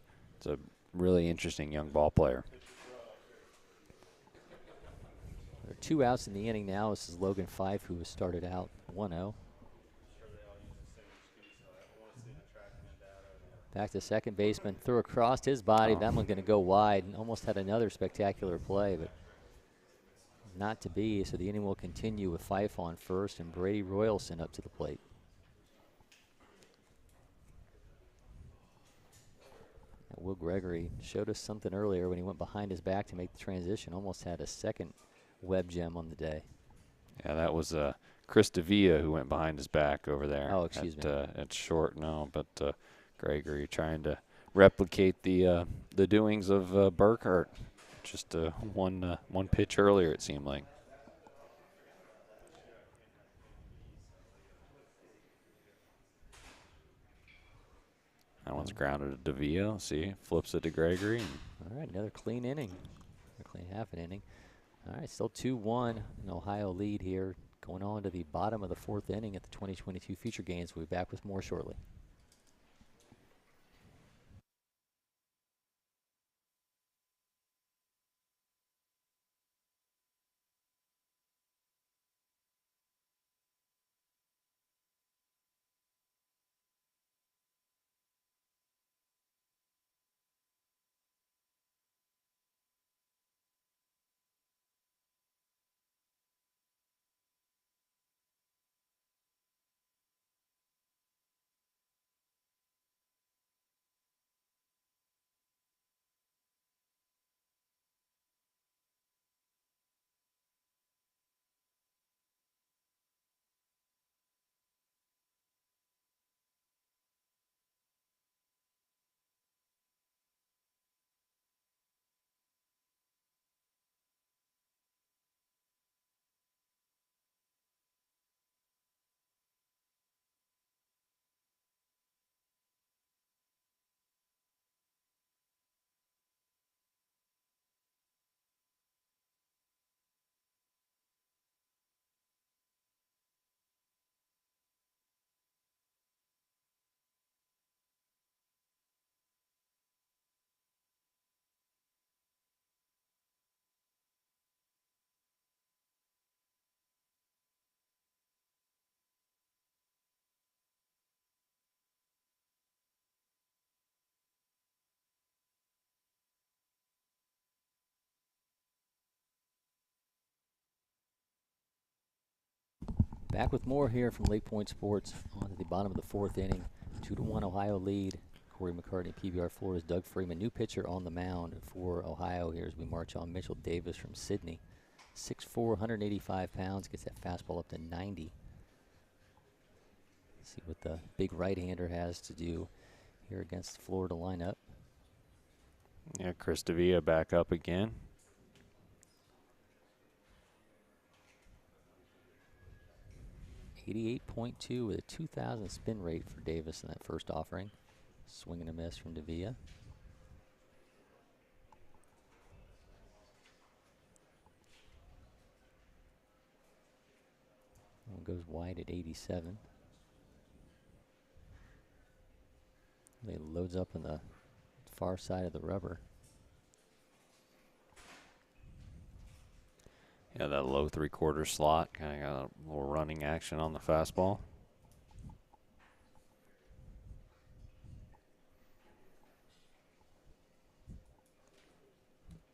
really interesting young ball player. There are 2 outs in the inning now. This is Logan Fife, who has started out 1-0. Back to second baseman, threw across his body. That one's going to go wide, and almost had another spectacular play, but not to be. So the inning will continue with Fife on first and Brady Royalson up to the plate. Will Gregory showed us something earlier when he went behind his back to make the transition. Almost had a second web gem on the day. Yeah, that was Chris D'Avia who went behind his back over there. Oh, excuse me. At short now, but Gregory trying to replicate the doings of Burkhardt. Just one pitch earlier, it seemed like. That one's grounded to D'Avia. See, flips it to Gregory. All right, another clean inning. A clean half an inning. All right, still 2-1, an Ohio lead here. Going on to the bottom of the 4th inning at the 2022 Future Games. We'll be back with more shortly. Back with more here from LakePoint Sports on to the bottom of the 4th inning. 2-1 Ohio lead. Cory McCartney, PBR Florida's Doug Freeman. New pitcher on the mound for Ohio here as we march on. Mitchell Davis from Sydney. 6'4", 185 pounds, gets that fastball up to 90. See what the big right-hander has to do here against the Florida lineup. Yeah, Chris D'Avia back up again. .82 with a 2,000 spin rate for Davis in that first offering. Swing and a miss from D'Avia. One goes wide at 87. They loads up on the far side of the rubber. Yeah, that low 3/4 slot kind of got a little running action on the fastball.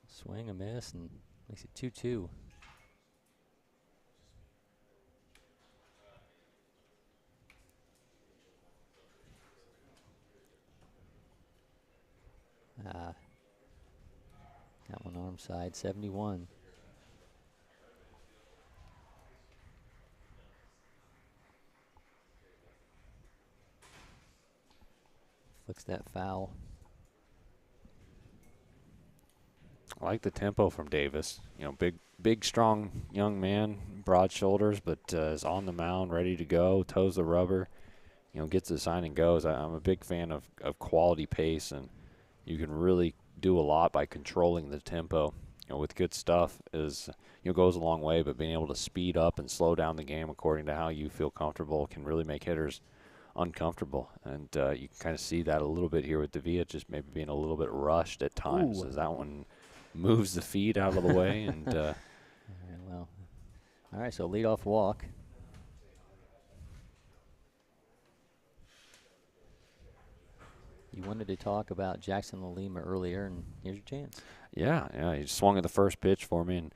Swing, a miss, and makes it 2-2. That one arm side, 71. Flicks that foul. I like the tempo from Davis. You know, big, strong young man, broad shoulders, but is on the mound, ready to go, toes the rubber, you know, gets the sign and goes. I'm a big fan of quality pace, and you can really do a lot by controlling the tempo. You know, with good stuff is, you know, goes a long way, but being able to speed up and slow down the game according to how you feel comfortable can really make hitters uncomfortable. And you can kind of see that a little bit here with D'Avia, just maybe being a little bit rushed at times. As that one moves the feet out of the way. And all right, so leadoff walk. You wanted to talk about Jackson Lima earlier, and here's your chance. Yeah, he swung at the first pitch for me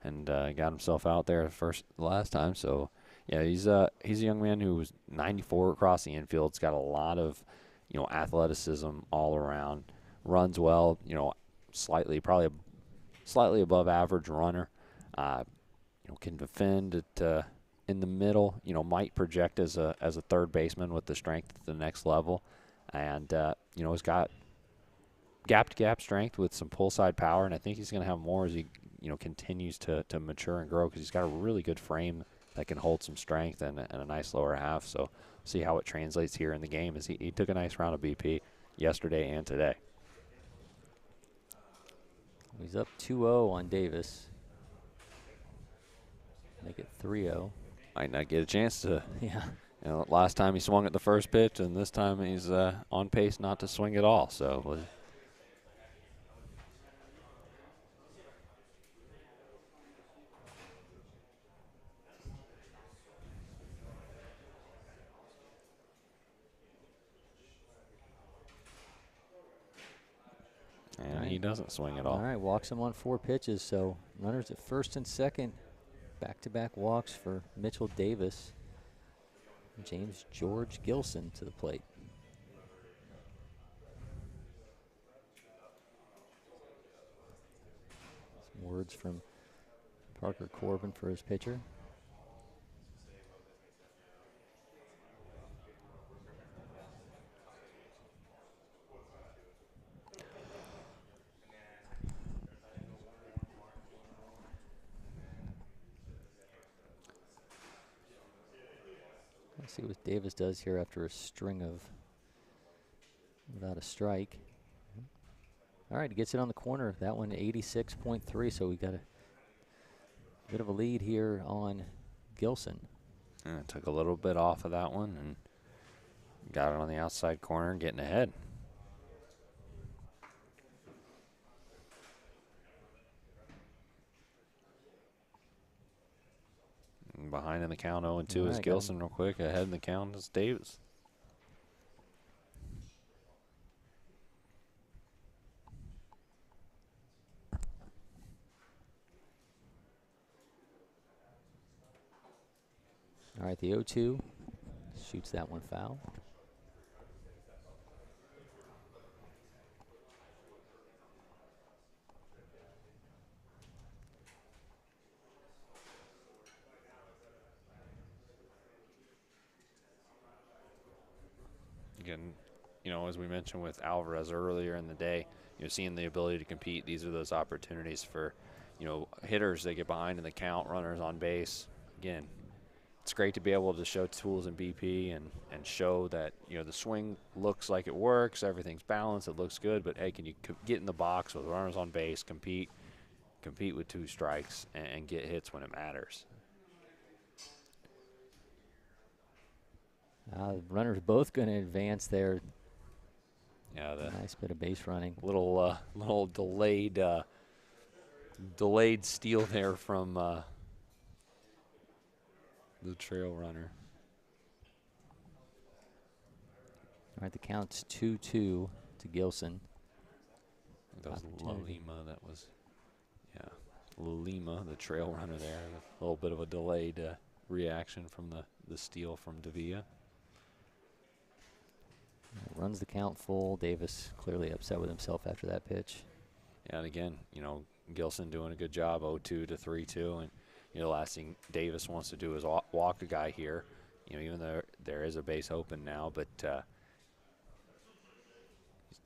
and got himself out there the last time. So yeah, he's a young man who was 94 across the infield. He's got a lot of, you know, athleticism all around. Runs well, you know, probably a slightly above average runner. You know, can defend it in the middle. You know, might project as a third baseman with the strength at the next level, and you know, has got gap-to-gap strength with some pull-side power, and I think he's going to have more as he, you know, continues to mature and grow, because he's got a really good frame that can hold some strength and a nice lower half. So see how it translates here in the game, as he took a nice round of BP yesterday and today. He's up 2-0 on Davis. Make it 3-0. Might not get a chance to. Yeah. You know, last time he swung at the first pitch, and this time he's on pace not to swing at all. So. And he doesn't swing at all. All right, walks him on 4 pitches. So runners at first and second. Back-to-back walks for Mitchell Davis. James George Gilson to the plate. Some words from Parker Corbin for his pitcher. Let's see what Davis does here after a string of without a strike. All right, he gets it on the corner. That one 86.3, so we got a bit of a lead here on Gilson. Yeah, took a little bit off of that one and got it on the outside corner, getting ahead. And behind in the count 0-2 is Gilson real quick. Ahead in the count is Davis. All right, the 0-2 shoots that one foul. again, as we mentioned with Alvarez earlier in the day, seeing the ability to compete, these are those opportunities for, hitters that get behind in the count, runners on base. Again, it's great to be able to show tools in BP and show that, the swing looks like it works, everything's balanced, it looks good, but hey, can you get in the box with runners on base, compete with 2 strikes, and get hits when it matters. The runners both going to advance there. Yeah, nice bit of base running. Little delayed steal there from the trail runner. All right, the count's 2-2 to Gilson. That was Lima. That was, Lima, the trail runner there. A little bit of a delayed reaction from the steal from Davia. Runs the count full. Davis clearly upset with himself after that pitch. Yeah, and again, Gilson doing a good job, 0-2 to 3-2. And, the last thing Davis wants to do is walk a guy here, even though there is a base open now, but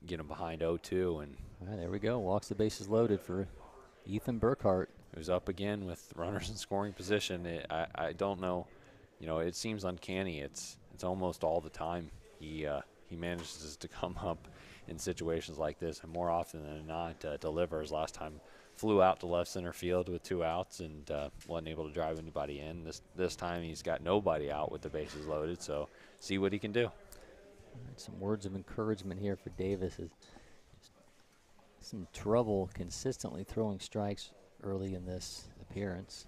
get him behind 0-2. And all right, there we go. Walks the bases loaded for Ethan Burkhart. Who's up again with runners in scoring position. I don't know. It seems uncanny. It's almost all the time he manages to come up in situations like this, and more often than not delivers. Last time flew out to left center field with 2 outs and wasn't able to drive anybody in. This time he's got nobody out with the bases loaded, so see what he can do. Right, some words of encouragement here for Davis. Some trouble consistently throwing strikes early in this appearance.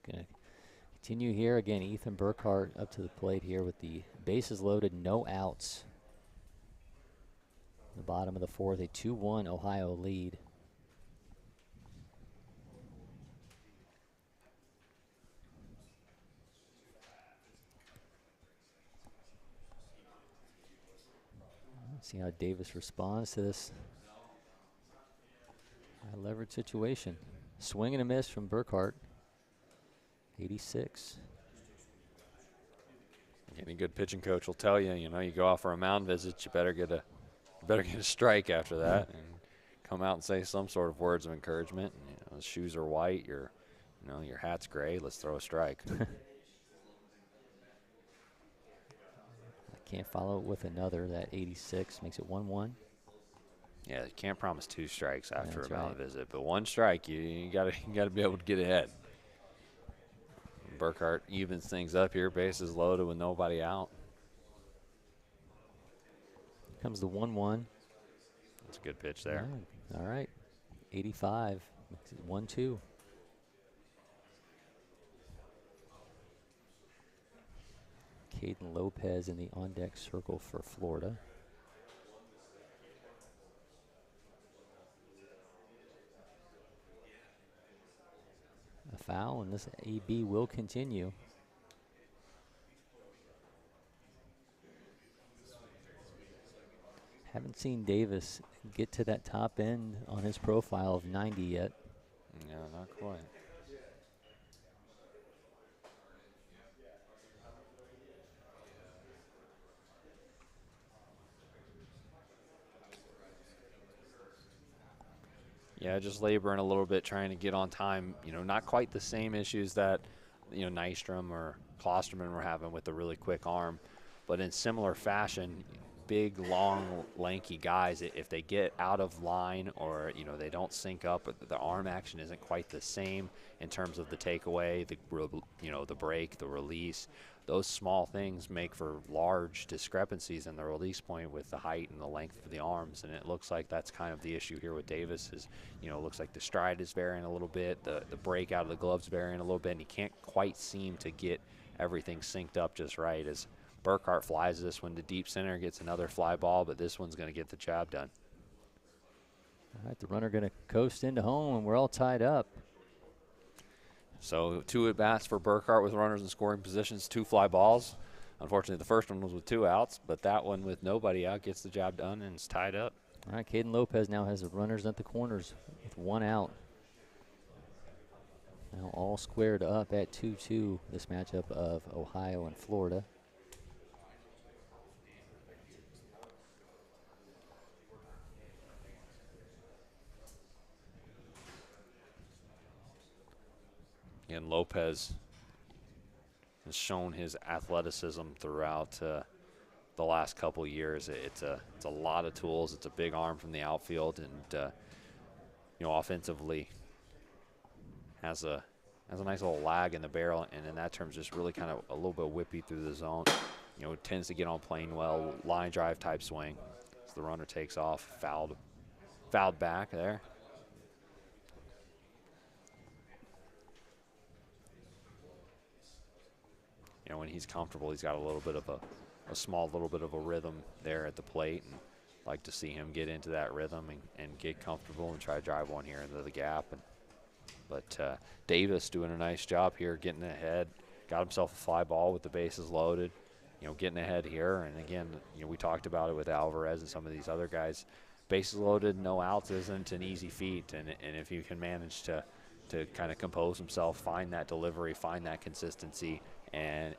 Going to continue here. Again, Ethan Burkhart up to the plate here with the bases loaded, no outs. The bottom of the 4th, a 2-1 Ohio lead. Let's see how Davis responds to this high leverage situation. Swing and a miss from Burkhart. 86. Any good pitching coach will tell you, you go out for a mound visit, you better get a strike after that, and come out and say some sort of words of encouragement. The shoes are white, your hat's gray. Let's throw a strike. I can't follow it with another. That 86 makes it 1-1. Yeah, you can't promise 2 strikes after a mound right. visit, but 1 strike, you gotta be able to get ahead. Burkhart evens things up here, bases loaded with nobody out. Comes the 1-1. That's a good pitch there. All right. 85 makes it 1-2. Caden Lopez in the on-deck circle for Florida. A foul, and this AB will continue. Haven't seen Davis get to that top end on his profile of 90 yet. Yeah, not quite. Yeah, just laboring a little bit, trying to get on time. Not quite the same issues that, Nystrom or Klosterman were having with the really quick arm, but in similar fashion, big, long, lanky guys, if they get out of line or, they don't sync up, the arm action isn't quite the same in terms of the takeaway, the break, the release. Those small things make for large discrepancies in the release point with the height and the length of the arms, and it looks like that's kind of the issue here with Davis is, it looks like the stride is varying a little bit, the break out of the gloves varying a little bit, and he can't quite seem to get everything synced up just right as Burkhart flies this one to deep center, gets another fly ball, but this one's going to get the job done. All right, the runner going to coast into home, and we're all tied up. So 2 at-bats for Burkhart with runners in scoring positions, 2 fly balls. Unfortunately, the first one was with 2 outs, but that one with nobody out gets the job done, and it's tied up. All right, Caden Lopez now has the runners at the corners with 1 out. Now all squared up at 2-2, this matchup of Ohio and Florida. And Lopez has shown his athleticism throughout the last couple years. It's a lot of tools. It's a big arm from the outfield, and offensively has a nice little lag in the barrel, and in that terms, just really kind of a little bit whippy through the zone. Tends to get on plane well, line drive type swing. So the runner takes off, fouled back there. When he's comfortable, he's got a little bit of a small little bit of a rhythm there at the plate, and like to see him get into that rhythm and get comfortable and try to drive one here into the gap. But Davis doing a nice job here, getting ahead, got himself a fly ball with the bases loaded, getting ahead here. And again, we talked about it with Alvarez and some of these other guys. Bases loaded, no outs isn't an easy feat, and if you can manage to kind of compose himself, find that delivery, find that consistency, and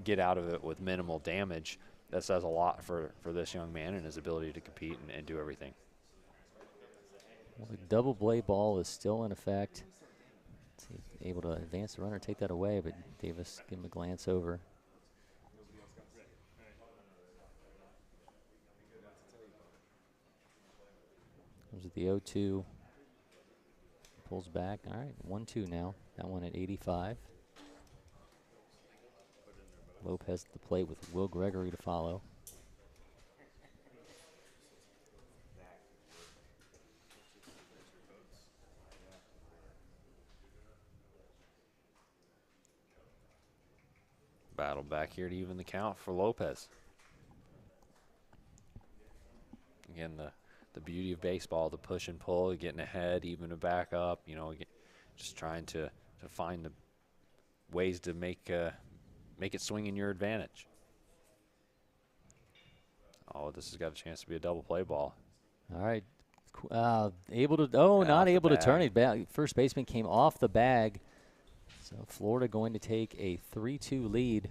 get out of it with minimal damage, that says a lot for this young man and his ability to compete and do everything. Well, the double play ball is still in effect. Able to advance the runner, take that away, but Davis give him a glance over. Comes with the 0-2. Pulls back. All right, 1-2 now. That one at 85. Lopez at the plate with Will Gregory to follow. Battle back here to even the count for Lopez. Again, the beauty of baseball, the push and pull, getting ahead, even to back up, just trying to find the ways to make it swing in your advantage. Oh, this has got a chance to be a double play ball. All right. Able to, not able to turn it back. First baseman came off the bag. So Florida going to take a 3-2 lead.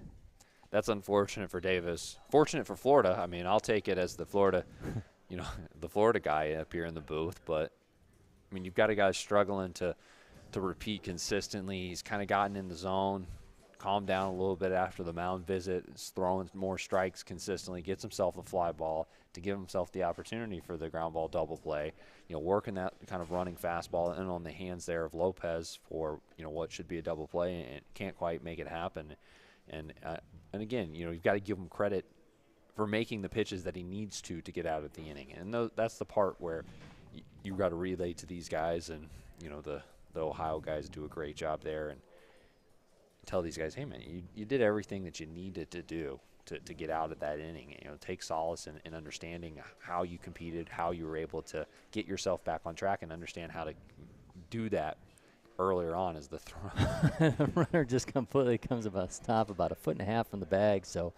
That's unfortunate for Davis. Fortunate for Florida. I mean, I'll take it as the Florida, the Florida guy up here in the booth. But, I mean, you've got a guy struggling to repeat consistently. He's kind of gotten in the zone, calmed down a little bit after the mound visit, is throwing more strikes consistently, gets himself a fly ball to give himself the opportunity for the ground ball double play. Working that kind of running fastball in on the hands there of Lopez for, what should be a double play, and can't quite make it happen. And again, you've got to give him credit for making the pitches that he needs to get out of the inning. And that's the part where you've got to relay to these guys, and, the Ohio guys do a great job there, and tell these guys, hey, man, you did everything that you needed to do to get out of that inning. Take solace in understanding how you competed, how you were able to get yourself back on track, and understand how to do that earlier on as the throw. The runner just completely comes about stop about 1.5 feet from the bag. So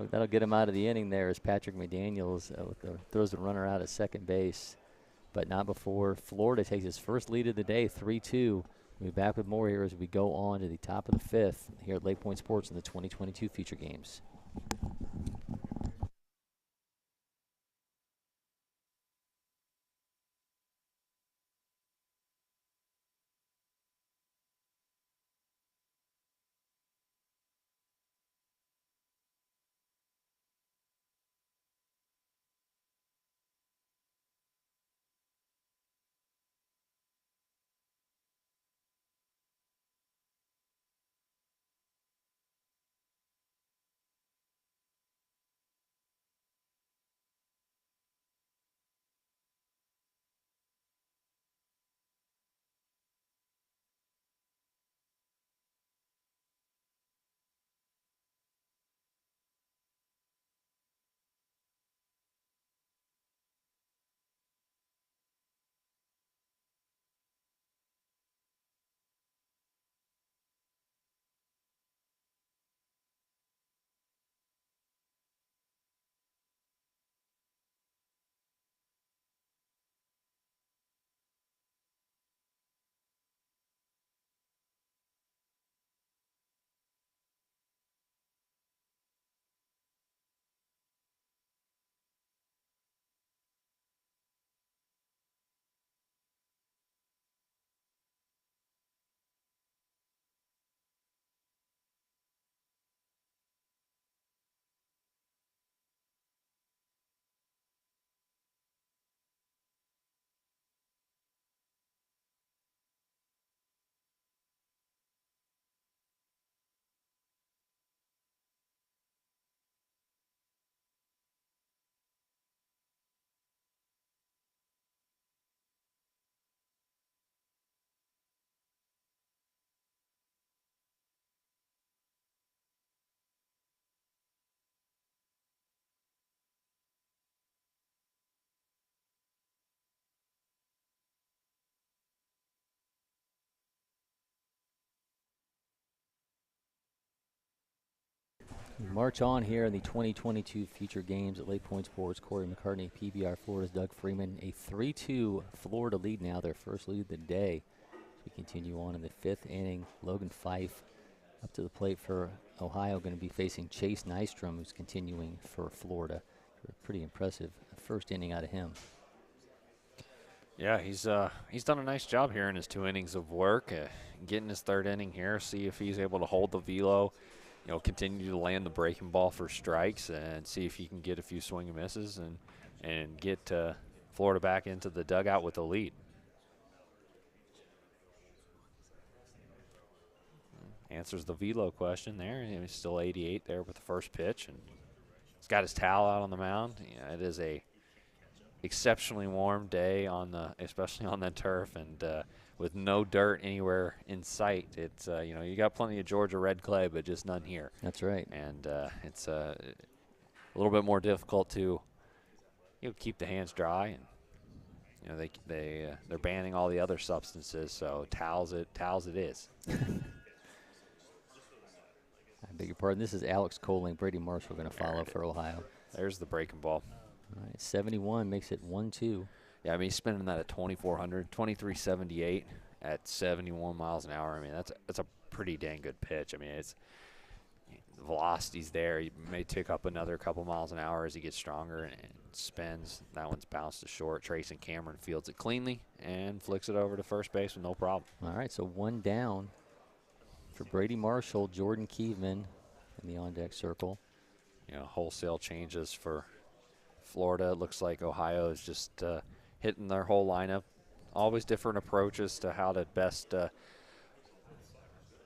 that'll get him out of the inning there as Patrick McDaniels throws the runner out at second base. But not before Florida takes its first lead of the day, 3-2. We'll be back with more here as we go on to the top of the 5th here at LakePoint Sports in the 2022 Future Games. We march on here in the 2022 future games at LakePoint Sports. Cory McCartney, PBR Florida's Doug Freeman. A 3-2 Florida lead now, their first lead of the day. We continue on in the 5th inning. Logan Fife up to the plate for Ohio, going to be facing Chase Nystrom, who's continuing for Florida. Pretty impressive first inning out of him. Yeah, he's done a nice job here in his 2 innings of work, getting his 3rd inning here. See if he's able to hold the velo, continue to land the breaking ball for strikes, and see if he can get a few swing and misses and get Florida back into the dugout with the lead. Answers the velo question there. He's still 88 there with the first pitch, and he's got his towel out on the mound. Yeah, it is a exceptionally warm day especially on the turf, and with no dirt anywhere in sight. It's you got plenty of Georgia red clay, but just none here. That's right. And it's a little bit more difficult to keep the hands dry, and they're banning all the other substances, so towels it is. I beg your pardon. This is Alex Coling. Brady Marshall going to follow for Ohio. There's the breaking ball. All right, 71 makes it 1-2. Yeah, I mean, he's spinning that at 2,400, 2378 at 71 miles an hour. I mean, that's a pretty dang good pitch. I mean, the velocity's there. He may tick up another couple miles an hour as he gets stronger and spins. That one's bounced to short. Trace and Cameron fields it cleanly and flicks it over to first base with no problem. All right, so 1 down for Brady Marshall. Jordan Keeveman in the on-deck circle. Wholesale changes for Florida. It looks like Ohio is just hitting their whole lineup. Always different approaches to how to best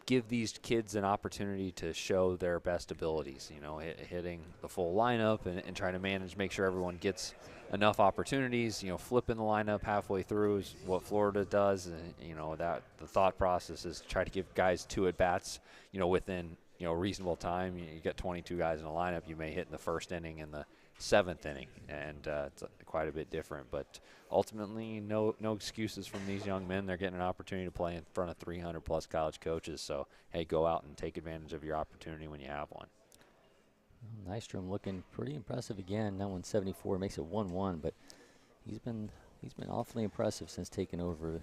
give these kids an opportunity to show their best abilities. Hitting the full lineup and trying to make sure everyone gets enough opportunities. Flipping the lineup halfway through is what Florida does. And, that the thought process is to try to give guys 2 at-bats, within, reasonable time. You get 22 guys in a lineup. You may hit in the 1st inning and the 7th inning, and it's quite a bit different. But ultimately, no excuses from these young men. They're getting an opportunity to play in front of 300-plus college coaches. So, hey, go out and take advantage of your opportunity when you have one. Nystrom looking pretty impressive again. That one's 74, makes it 1-1, but he's been awfully impressive since taking over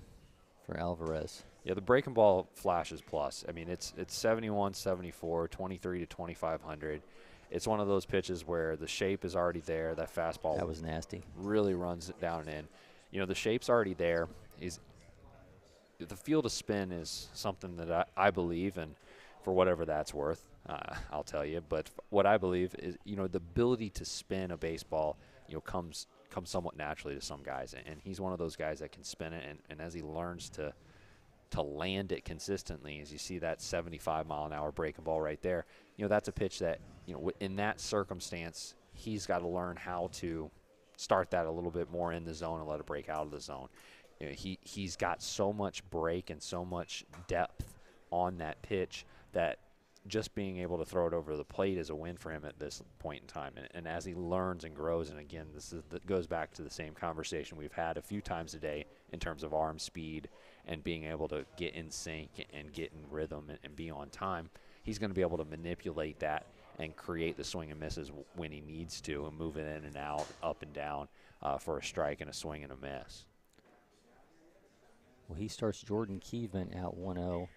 for Alvarez. Yeah, the breaking ball flashes plus. I mean, it's 71, 74, 23 to 2,500. It's one of those pitches where the shape is already there. That fastball that was nasty. Really runs it down and in. The shape's already there. The field of spin is something that I believe, and for whatever that's worth, I'll tell you. But what I believe is, the ability to spin a baseball, comes somewhat naturally to some guys, and he's one of those guys that can spin it. And as he learns to land it consistently, as you see that 75-mile-an-hour breaking ball right there, that's a pitch that, in that circumstance, he's got to learn how to start that a little bit more in the zone and let it break out of the zone. He's got so much break and so much depth on that pitch that just being able to throw it over the plate is a win for him at this point in time. And as he learns and grows, and again, that goes back to the same conversation we've had a few times today in terms of arm speed and being able to get in sync and get in rhythm and be on time, he's going to be able to manipulate that and create the swing and misses when he needs to, and move it in and out, up and down for a strike and a swing and a miss. Well, he starts Jordan Keeveman out 1-0.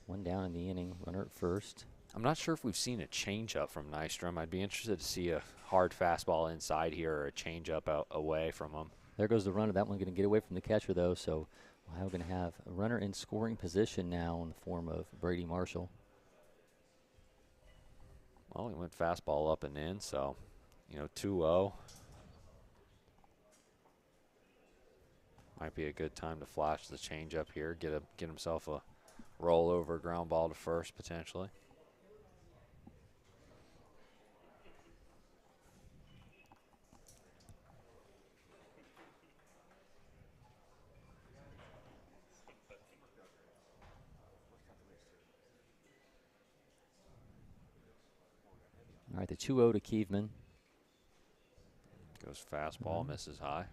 1 down in the inning, runner at first. I'm not sure if we've seen a changeup from Nystrom. I'd be interested to see a hard fastball inside here or a changeup out away from him. There goes the runner. That one's going to get away from the catcher, though, so Ohio going to have a runner in scoring position now in the form of Brady Marshall. Well, he went fastball up and in, so, 2-0. Might be a good time to flash the changeup here, get himself a rollover ground ball to first potentially. All right, the 2-0 to Keeveman. Goes fastball, misses high.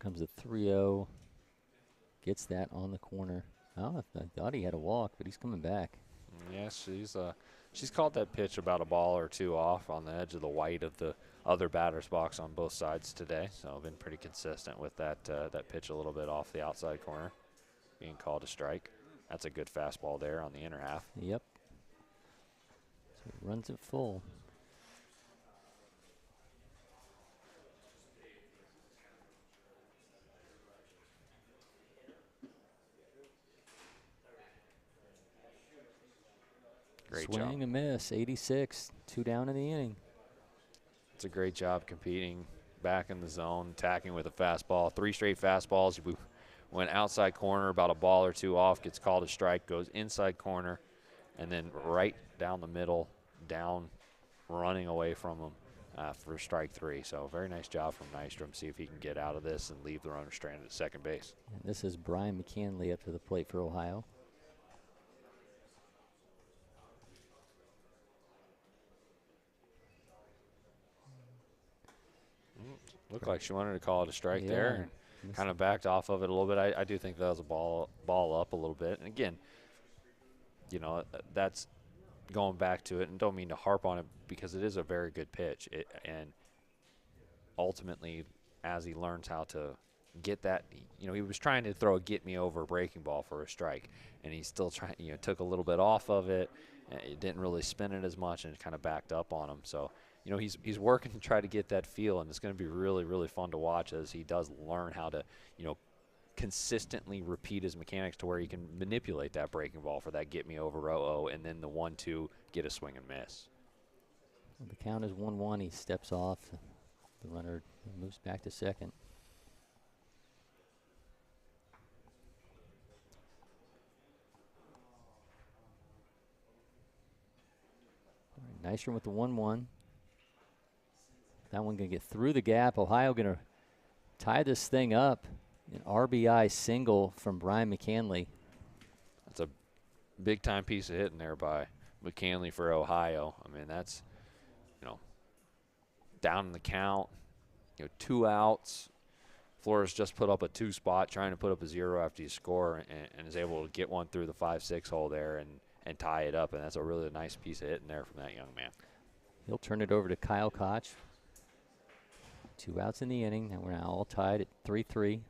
comes the 3-0. Gets that on the corner. Oh, I thought he had a walk, but he's coming back. Yeah, she's called that pitch about a ball or two off on the edge of the white of the other batter's box on both sides today. So I've been pretty consistent with that pitch a little bit off the outside corner being called a strike. That's a good fastball there on the inner half. Yep. So he runs it full. Great Swing job. and miss, 86, 2 down in the inning. It's a great job competing back in the zone, attacking with a fastball. 3 straight fastballs. We went outside corner, about a ball or two off, gets called a strike, goes inside corner, and then right down the middle, down, running away from him for strike 3. So very nice job from Nystrom. See if he can get out of this and leave the runner stranded at second base. And this is Brian McCanley up to the plate for Ohio. Looked like she wanted to call it a strike there. Yeah. Kind of backed off of it a little bit. I do think that was a ball up a little bit. And again, you know, that's going back to it, and don't mean to harp on it because it is a very good pitch. And ultimately, as he learns how to get that, you know, he was trying to throw a get me over breaking ball for a strike, and he's still trying, you know, took a little bit off of it. It didn't really spin it as much, and it kind of backed up on him. So, you know, he's working to try to get that feel, and it's going to be really, really fun to watch as he does learn how to, you know, consistently repeat his mechanics to where he can manipulate that breaking ball for that get me over 0-0, and then the 1-2 get a swing and miss. The count is 1-1. He steps off. The runner moves back to second. Nystrom with the 1-1. That one going to get through the gap. Ohio going to tie this thing up. An RBI single from Brian McCanley. That's a big-time piece of hitting there by McCanley for Ohio. I mean, that's, you know, down in the count, you know, 2 outs. Flores just put up a 2 spot, trying to put up a 0 after you score, and is able to get one through the 5-6 hole there and tie it up. And that's a really nice piece of hitting there from that young man. He'll turn it over to Kyle Koch. 2 outs in the inning, and we're now all tied at 3-3.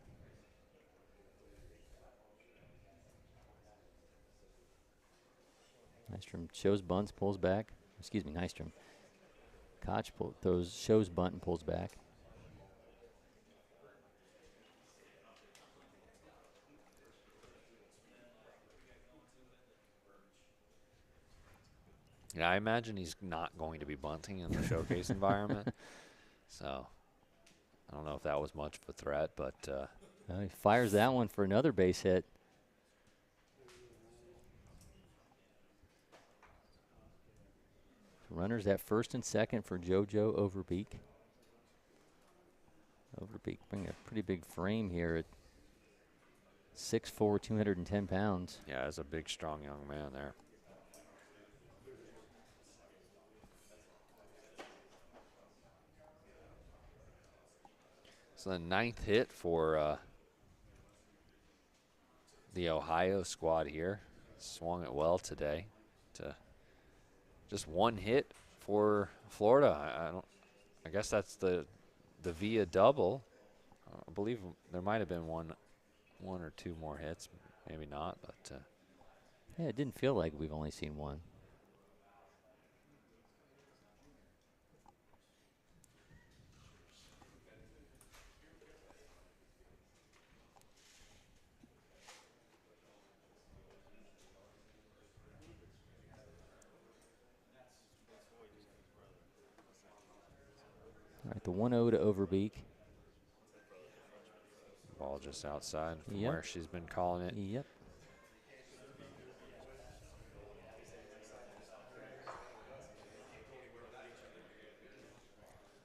Nystrom shows bunts, pulls back. Excuse me, Nystrom. Koch shows bunt and pulls back. Yeah, I imagine he's not going to be bunting in the showcase environment. So I don't know if that was much of a threat, but he fires that one for another base hit. Runners at first and second for JoJo Overbeek. Overbeek bringing a pretty big frame here at 6'4", 210 pounds. yeah, that's a big, strong young man there. So the 9th hit for the Ohio squad here. Swung it well today. To just 1 hit for Florida. I guess that's the via double. I believe there might have been one or 2 more hits, maybe not, but Yeah, it didn't feel like we've only seen one. All right, the 1-0 to Overbeek. ball just outside from Yep. where she's been calling it. Yep.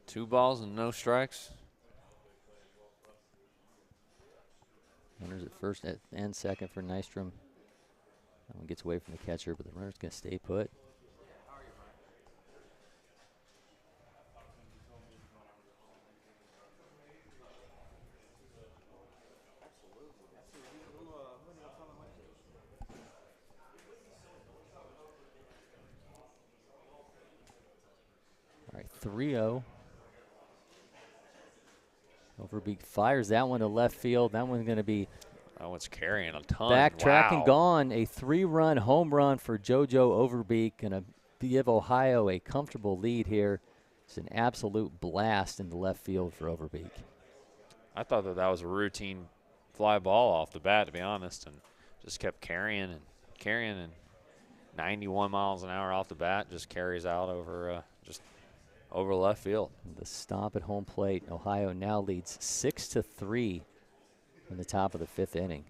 Two balls and no strikes. Runners at first and second for Nystrom. That one gets away from the catcher, but the runner's going to stay put. 3-0. Overbeek fires that one to left field. That one's going to be That one's carrying a ton. backtrack and Wow. gone. A 3-run home run for JoJo Overbeek, going to give Ohio a comfortable lead here. It's an absolute blast in the left field for Overbeek. I thought that was a routine fly ball off the bat, to be honest, and just kept carrying and 91 miles an hour off the bat just carries out over over left field. The stop at home plate. Ohio now leads 6-3 in the top of the 5th inning.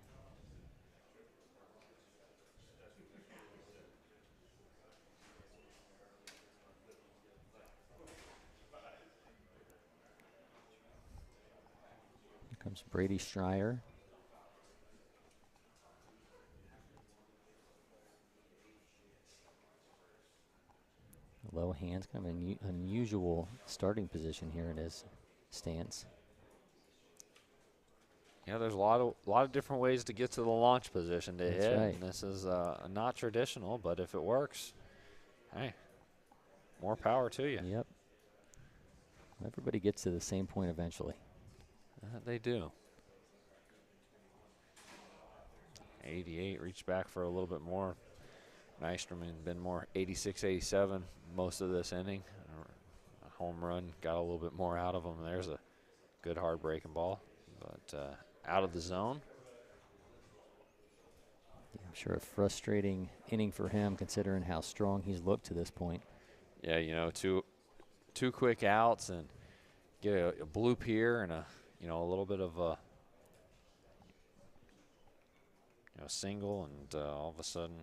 Here comes Brady Stryer. Low hands, kind of an unusual starting position here in his stance. Yeah, there's a lot of different ways to get to the launch position to That's hit. right. And this is not traditional, but if it works, hey, more power to you. Yep. Everybody gets to the same point eventually. They do. 88, reached back for a little bit more. Nystrom had been more 86, 87 most of this inning. A home run got a little bit more out of him. There's a good hard breaking ball, but out of the zone. Yeah, I'm sure a frustrating inning for him considering how strong he's looked to this point. Yeah, you know, two quick outs and get a bloop here and a little bit of a single, and all of a sudden.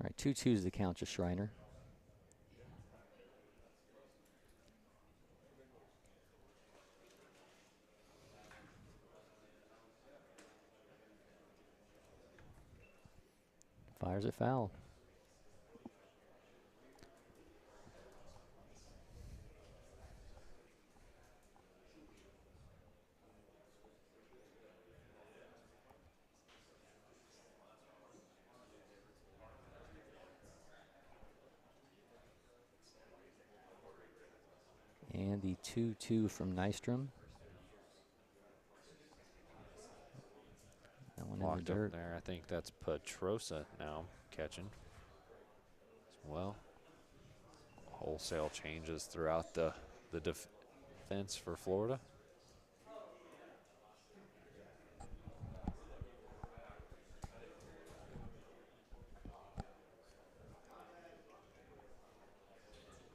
All right, 2-2 is the count to Schreiner. Fires it foul. And the 2-2 from Nystrom. That one in the Locked dirt. up there. I think that's Petrosa now catching as well. Wholesale changes throughout the defense for Florida.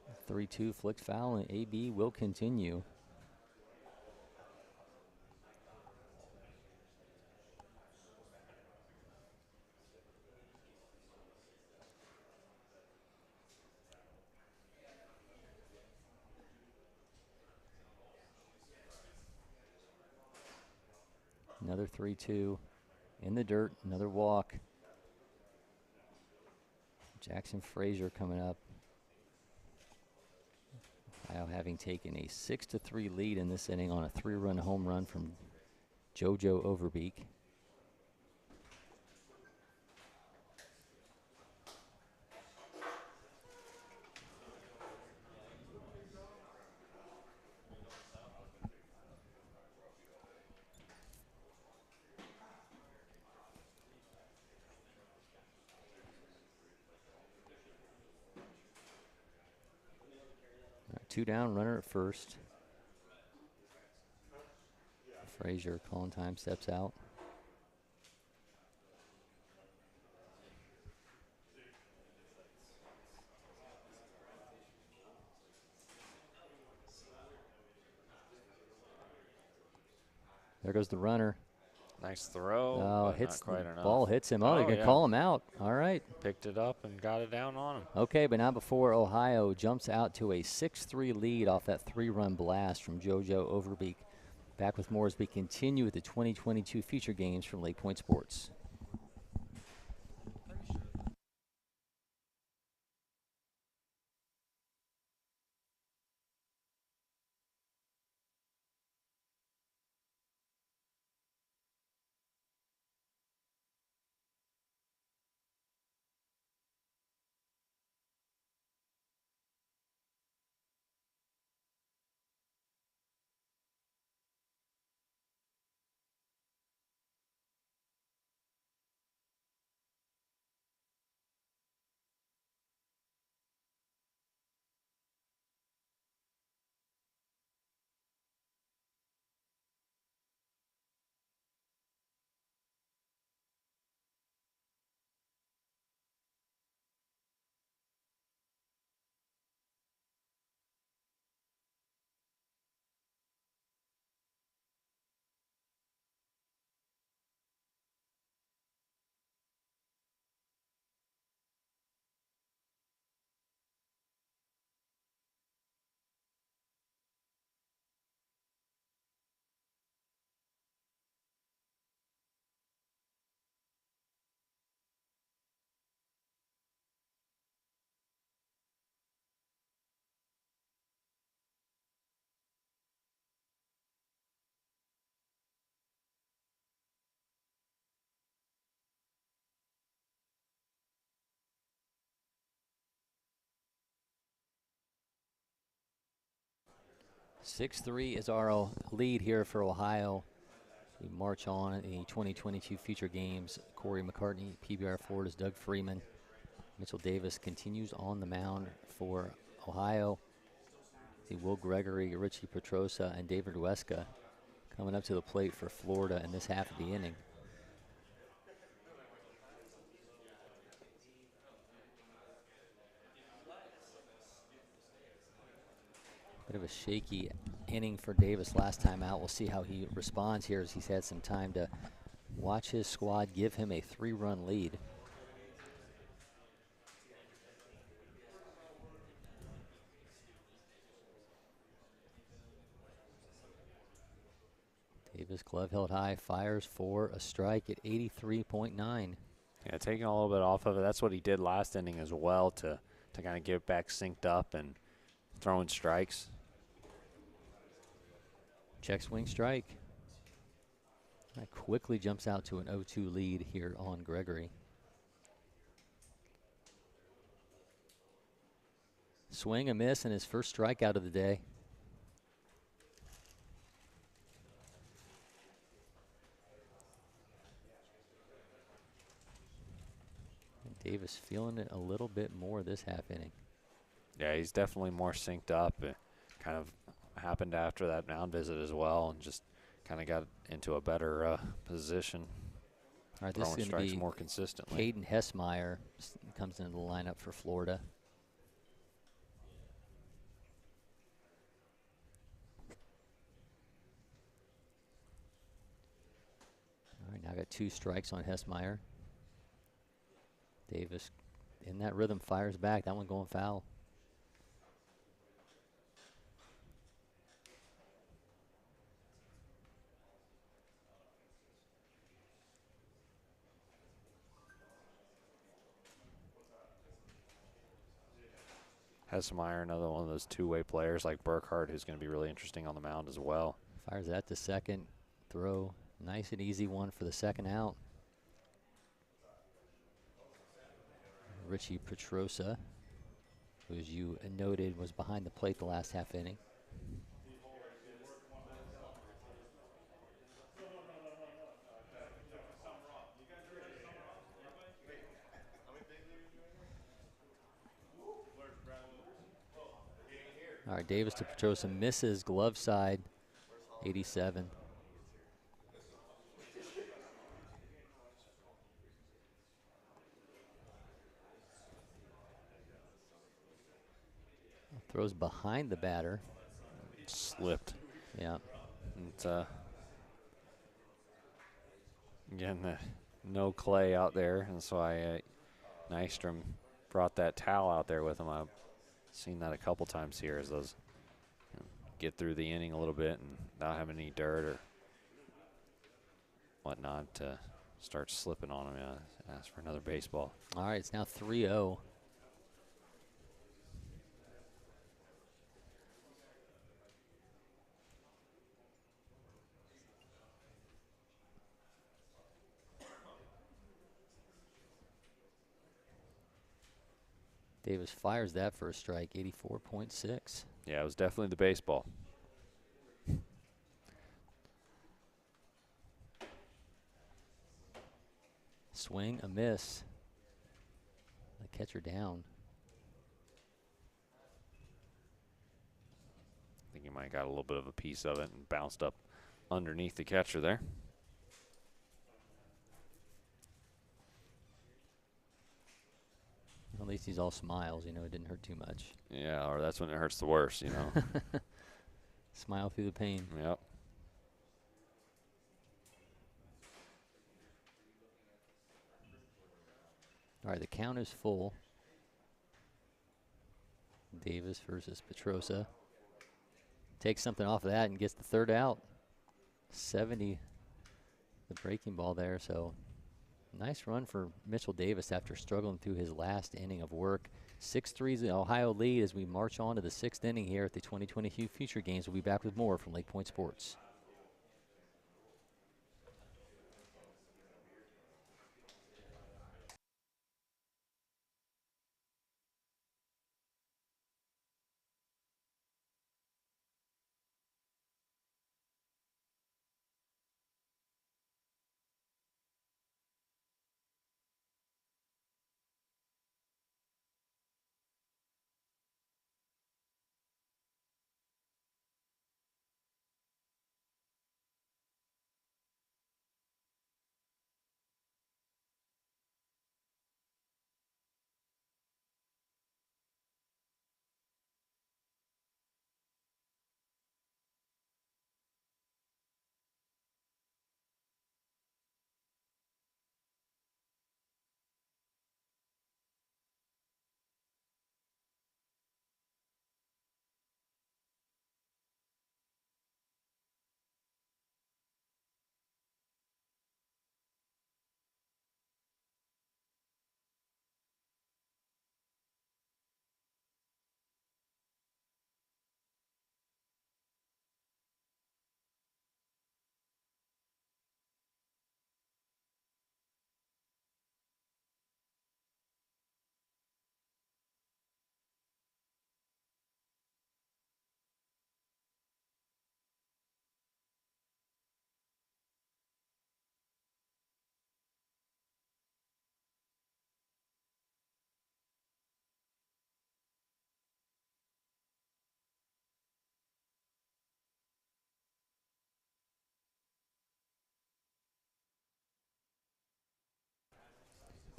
A 3-2 flicked foul, and AB will continue. Another 3-2 in the dirt, another walk. Jackson Frazier coming up. Ohio having taken a 6-3 lead in this inning on a 3-run home run from JoJo Overbeek. Two down, runner at first. Frazier calling time, steps out. There goes the runner. Nice throw. Oh, But hits not quite enough. ball, hits him. Oh, they're going to call him out. All right. Picked it up and got it down on him. Okay, but not before Ohio jumps out to a 6-3 lead off that 3-run blast from JoJo Overbeek. Back with more as we continue with the 2022 feature games from LakePoint Sports. 6-3 is our lead here for Ohio. We march on in the 2022 future games. Cory McCartney, PBR Florida's Doug Freeman. Mitchell Davis continues on the mound for Ohio. See Will Gregory, Richie Petrosa, and David Rueska coming up to the plate for Florida in this half of the inning. Bit of a shaky inning for Davis last time out. We'll see how he responds here as he's had some time to watch his squad give him a 3-run lead. Davis, glove held high, fires for a strike at 83.9. Yeah, taking a little bit off of it. That's what he did last inning as well to kind of get back synced up and throwing strikes. Check swing strike. That quickly jumps out to an 0-2 lead here on Gregory. Swing, a miss, and his first strikeout of the day. And Davis feeling it a little bit more this half inning. Yeah, he's definitely more synced up. It kind of happened after that mound visit as well, and just kind of got into a better position. All right, this is throwing going to strikes be more consistently. Caden Hessmeyer comes into the lineup for Florida. All right, now got 2 strikes on Hessmeyer. Davis in that rhythm fires back. That one going foul. Hessemeyer, another one of those two-way players like Burkhardt, who's going to be really interesting on the mound as well. Fires that to second. Throw. Nice and easy one for the second out. Richie Petrosa, who, as you noted, was behind the plate the last half inning. All right, Davis to Petrosa, misses glove side, 87. Throws behind the batter. Slipped. Yeah. It's, again, no Clay out there, and so Nystrom brought that towel out there with him. I've seen that a couple times here as those get through the inning a little bit and not have any dirt or whatnot to start slipping on him. Yeah, ask for another baseball. All right, it's now 3-0. Davis fires that for a strike, 84.6. Yeah, it was definitely the baseball. Swing, a miss. The catcher down. I think he might have got a little bit of a piece of it and bounced up underneath the catcher there. At least he's all smiles, you know, it didn't hurt too much. Yeah, or that's when it hurts the worst, you know. Smile through the pain. Yep. All right, the count is full. Davis versus Petrosa. Takes something off of that and gets the third out. 70, the breaking ball there. So nice run for Mitchell Davis after struggling through his last inning of work. 6-3 is the Ohio lead as we march on to the 6th inning here at the 2022 Future Games. We'll be back with more from LakePoint Sports.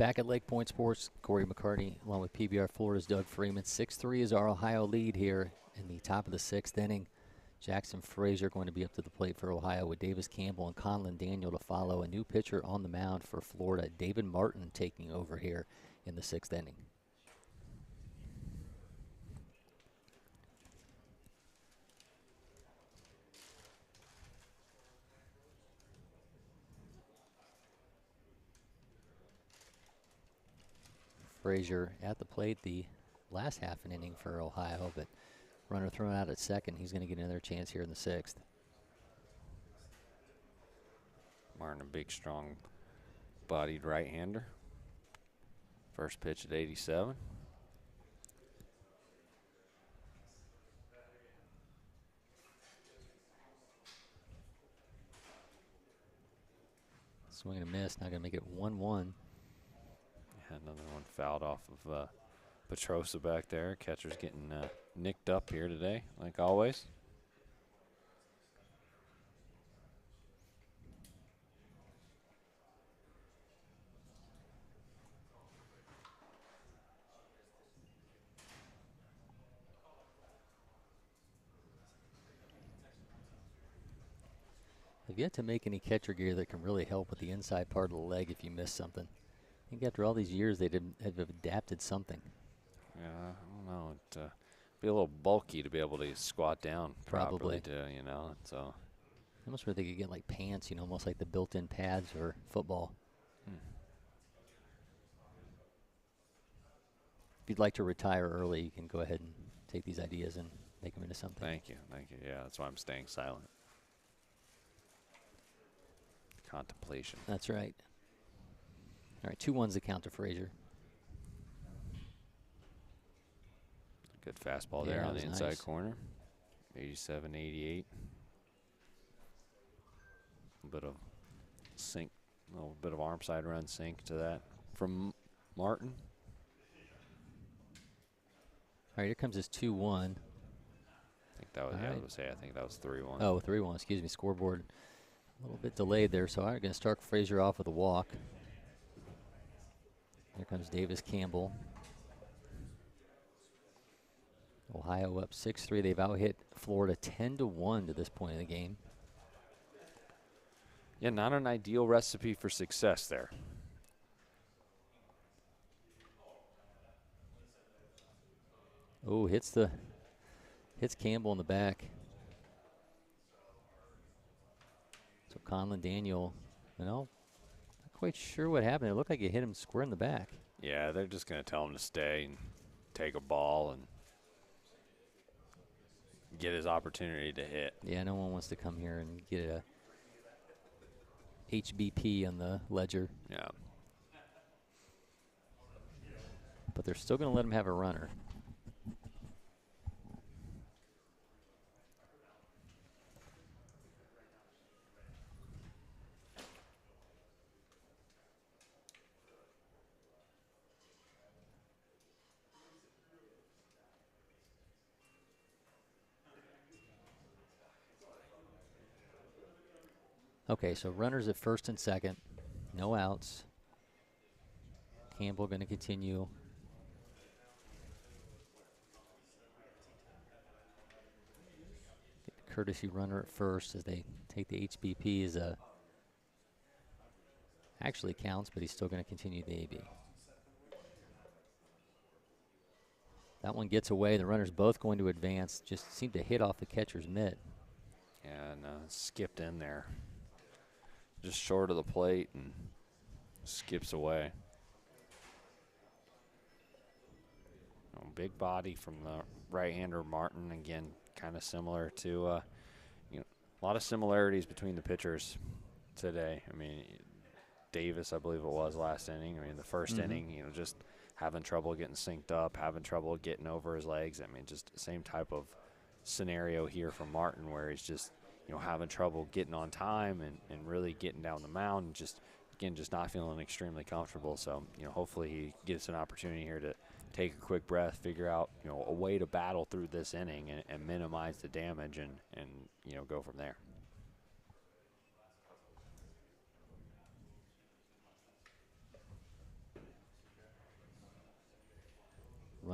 Back at LakePoint Sports, Cory McCartney along with PBR Florida's Doug Freeman. 6-3 is our Ohio lead here in the top of the 6th inning. Jackson Frazier going to be up to the plate for Ohio with Davis Campbell and Conlon Daniel to follow. A new pitcher on the mound for Florida, David Martin, taking over here in the 6th inning. Frazier at the plate the last half an inning for Ohio, but runner thrown out at second. He's going to get another chance here in the 6th. Martin, a big, strong-bodied right-hander. First pitch at 87. Swing and a miss. Not going to make it 1-1. Another one fouled off of Petrosa back there. Catcher's getting nicked up here today, like always. I've yet to make any catcher gear that can really help with the inside part of the leg if you miss something. I think after all these years, they'd have adapted something. Yeah, I don't know. It'd be a little bulky to be able to squat down properly, too, you know. So I almost wish they could get like pants, you know, almost like the built-in pads for football. If you'd like to retire early, you can go ahead and take these ideas and make them into something. Thank you. Yeah, that's why I'm staying silent. Contemplation. That's right. All right, 2-1's the count to Frazier. Good fastball Yeah, there that on the was inside nice. corner. 87, 88. A bit of sink, a little bit of arm side run sink to that from Martin. All right, here comes his 2-1. I think that was, All yeah, right. I was gonna say, I think that was 3-1. Oh, 3-1, excuse me, scoreboard. A little bit delayed there, so I'm going to start Frazier off with a walk. Here comes Davis Campbell. Ohio up 6-3. They've out-hit Florida 10-1 to this point in the game. Yeah, not an ideal recipe for success there. Oh, hits Campbell in the back. So Conlon Daniel, you know, not quite sure what happened. It looked like it hit him square in the back. Yeah, they're just going to tell him to stay and take a ball and get his opportunity to hit. Yeah, no one wants to come here and get a HBP on the ledger. Yeah. But they're still going to let him have a runner. Okay, so runners at first and second, no outs. Campbell going to continue. Get the courtesy runner at first as they take the HBP as a actually counts, but he's still going to continue the AB. That one gets away. The runners both going to advance. Just seemed to hit off the catcher's mitt. Yeah, and skipped in there. Just short of the plate and skips away. Big body from the right-hander Martin. Again, kind of similar to, you know, a lot of similarities between the pitchers today. I mean, Davis, I believe it was last inning. I mean, the first inning, you know, just having trouble getting synced up, having trouble getting over his legs. I mean, just the same type of scenario here from Martin where he's just, you know, having trouble getting on time and really getting down the mound and just, again, just not feeling extremely comfortable. So, you know, hopefully he gets an opportunity here to take a quick breath, figure out, you know, a way to battle through this inning and minimize the damage and, you know, go from there.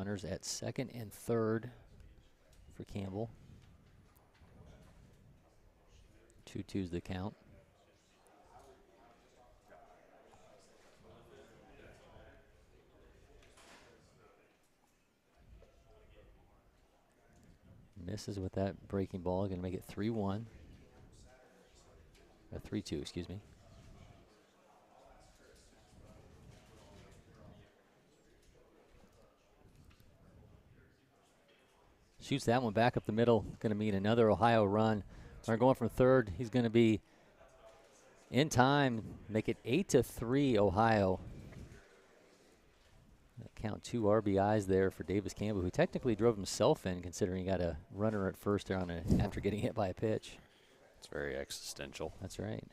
Runners at second and third for Campbell. 2-2's the count. Misses with that breaking ball. Going to make it 3-1. Or 3-2, excuse me. Shoots that one back up the middle. Going to mean another Ohio run. They're going from third. He's going to be in time. Make it 8-3 Ohio. Count 2 RBIs there for Davis Campbell, who technically drove himself in, considering he got a runner at first there after getting hit by a pitch. It's very existential. That's right.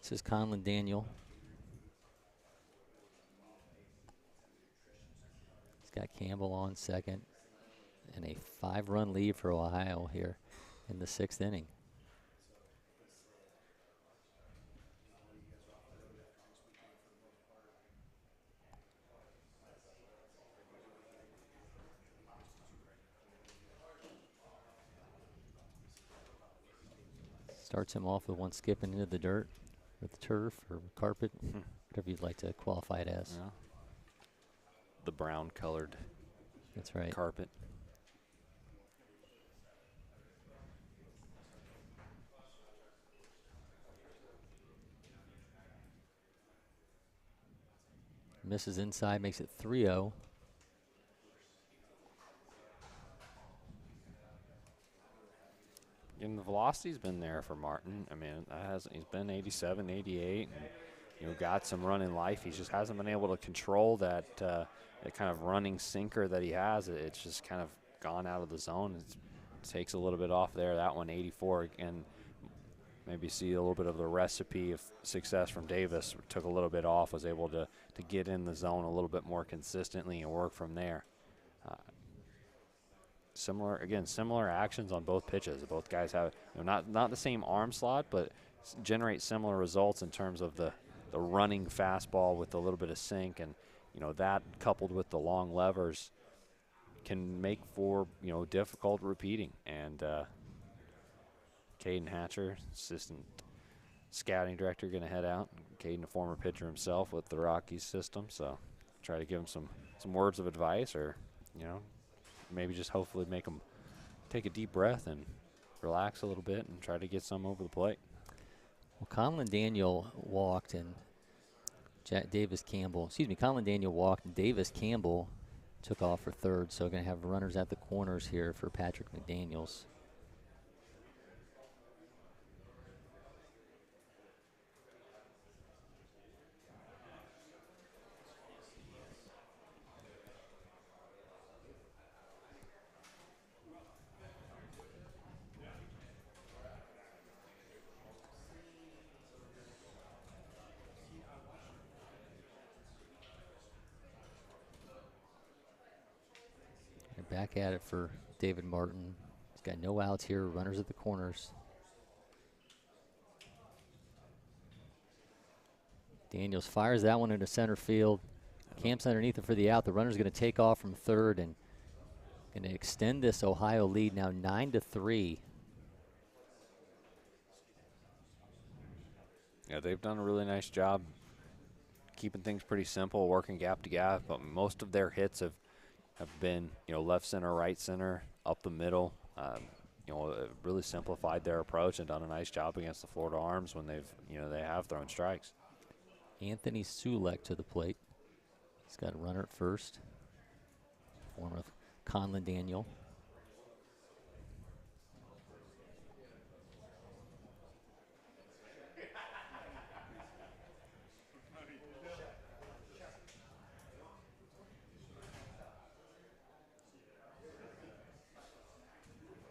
This is Conlon Daniel. He's got Campbell on second. And a 5-run lead for Ohio here in the 6th inning. Starts him off with one skipping into the dirt, or the turf, or carpet, whatever you'd like to qualify it as. Yeah. The brown-colored That's right. carpet. Misses inside, makes it 3-0. And the velocity's been there for Martin. I mean, he's been 87, 88, and got some running life. He just hasn't been able to control that kind of running sinker that he has. It's just kind of gone out of the zone. It takes a little bit off there. That one, 84, and maybe see a little bit of the recipe of success from Davis. Took a little bit off, was able to get in the zone a little bit more consistently and work from there. Similar actions on both pitches. Both guys have not the same arm slot, but generate similar results in terms of the running fastball with a little bit of sink, and that coupled with the long levers can make for difficult repeating. And Caden Hatcher, assistant scouting director, going to head out. Caden, a former pitcher himself with the Rockies system, so try to give him some words of advice, or maybe just hopefully make them take a deep breath and relax a little bit and try to get some over the plate. Well, Conlon Daniel walked, and Conlon Daniel walked, and Davis Campbell took off for third, so going to have runners at the corners here for Patrick McDaniels. Back at it for David Martin. He's got no outs here, runners at the corners. Daniels fires that one into center field. Camps underneath it for the out. The runner's going to take off from third and going to extend this Ohio lead now 9-3. Yeah, they've done a really nice job keeping things pretty simple, working gap to gap, but most of their hits have been, left center, right center, up the middle. Really simplified their approach and done a nice job against the Florida Arms when they have thrown strikes. Anthony Sulek to the plate. He's got a runner at first, form of Conlon Daniel.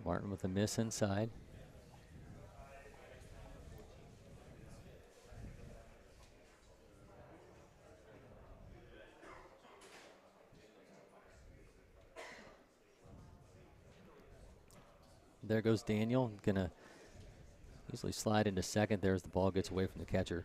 Martin with a miss inside. There goes Daniel. Going to easily slide into second there as the ball gets away from the catcher.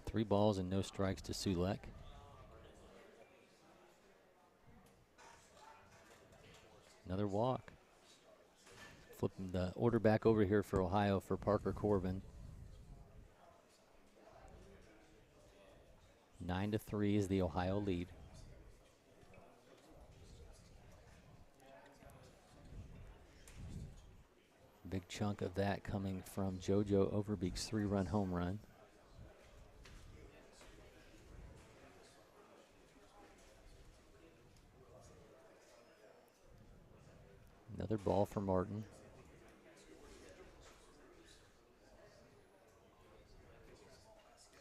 Three balls and no strikes to Sulek. Another walk. Flipping the order back over here for Ohio for Parker Corbin. 9-3 is the Ohio lead. Big chunk of that coming from JoJo Overbeek's 3-run home run. Another ball for Martin.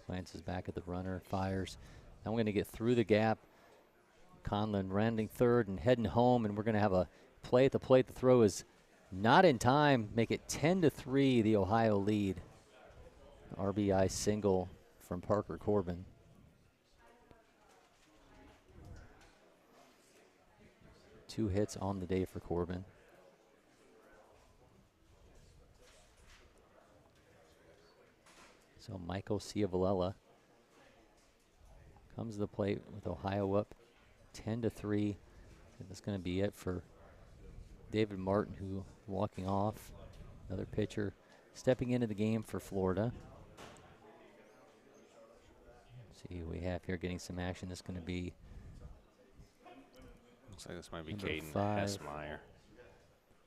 Glances back at the runner, fires. Now we're going to get through the gap. Conlon rounding third and heading home, and we're going to have a play at the plate. The throw is not in time. Make it 10-3, the Ohio lead. RBI single from Parker Corbin. Two hits on the day for Corbin. So Michael Ciavalella comes to the plate with Ohio up 10-3. And that's going to be it for David Martin, who walking off. Another pitcher stepping into the game for Florida. Let's see who we have here getting some action. This is going to be. Looks like this might be number Caden 5. Hessmeyer.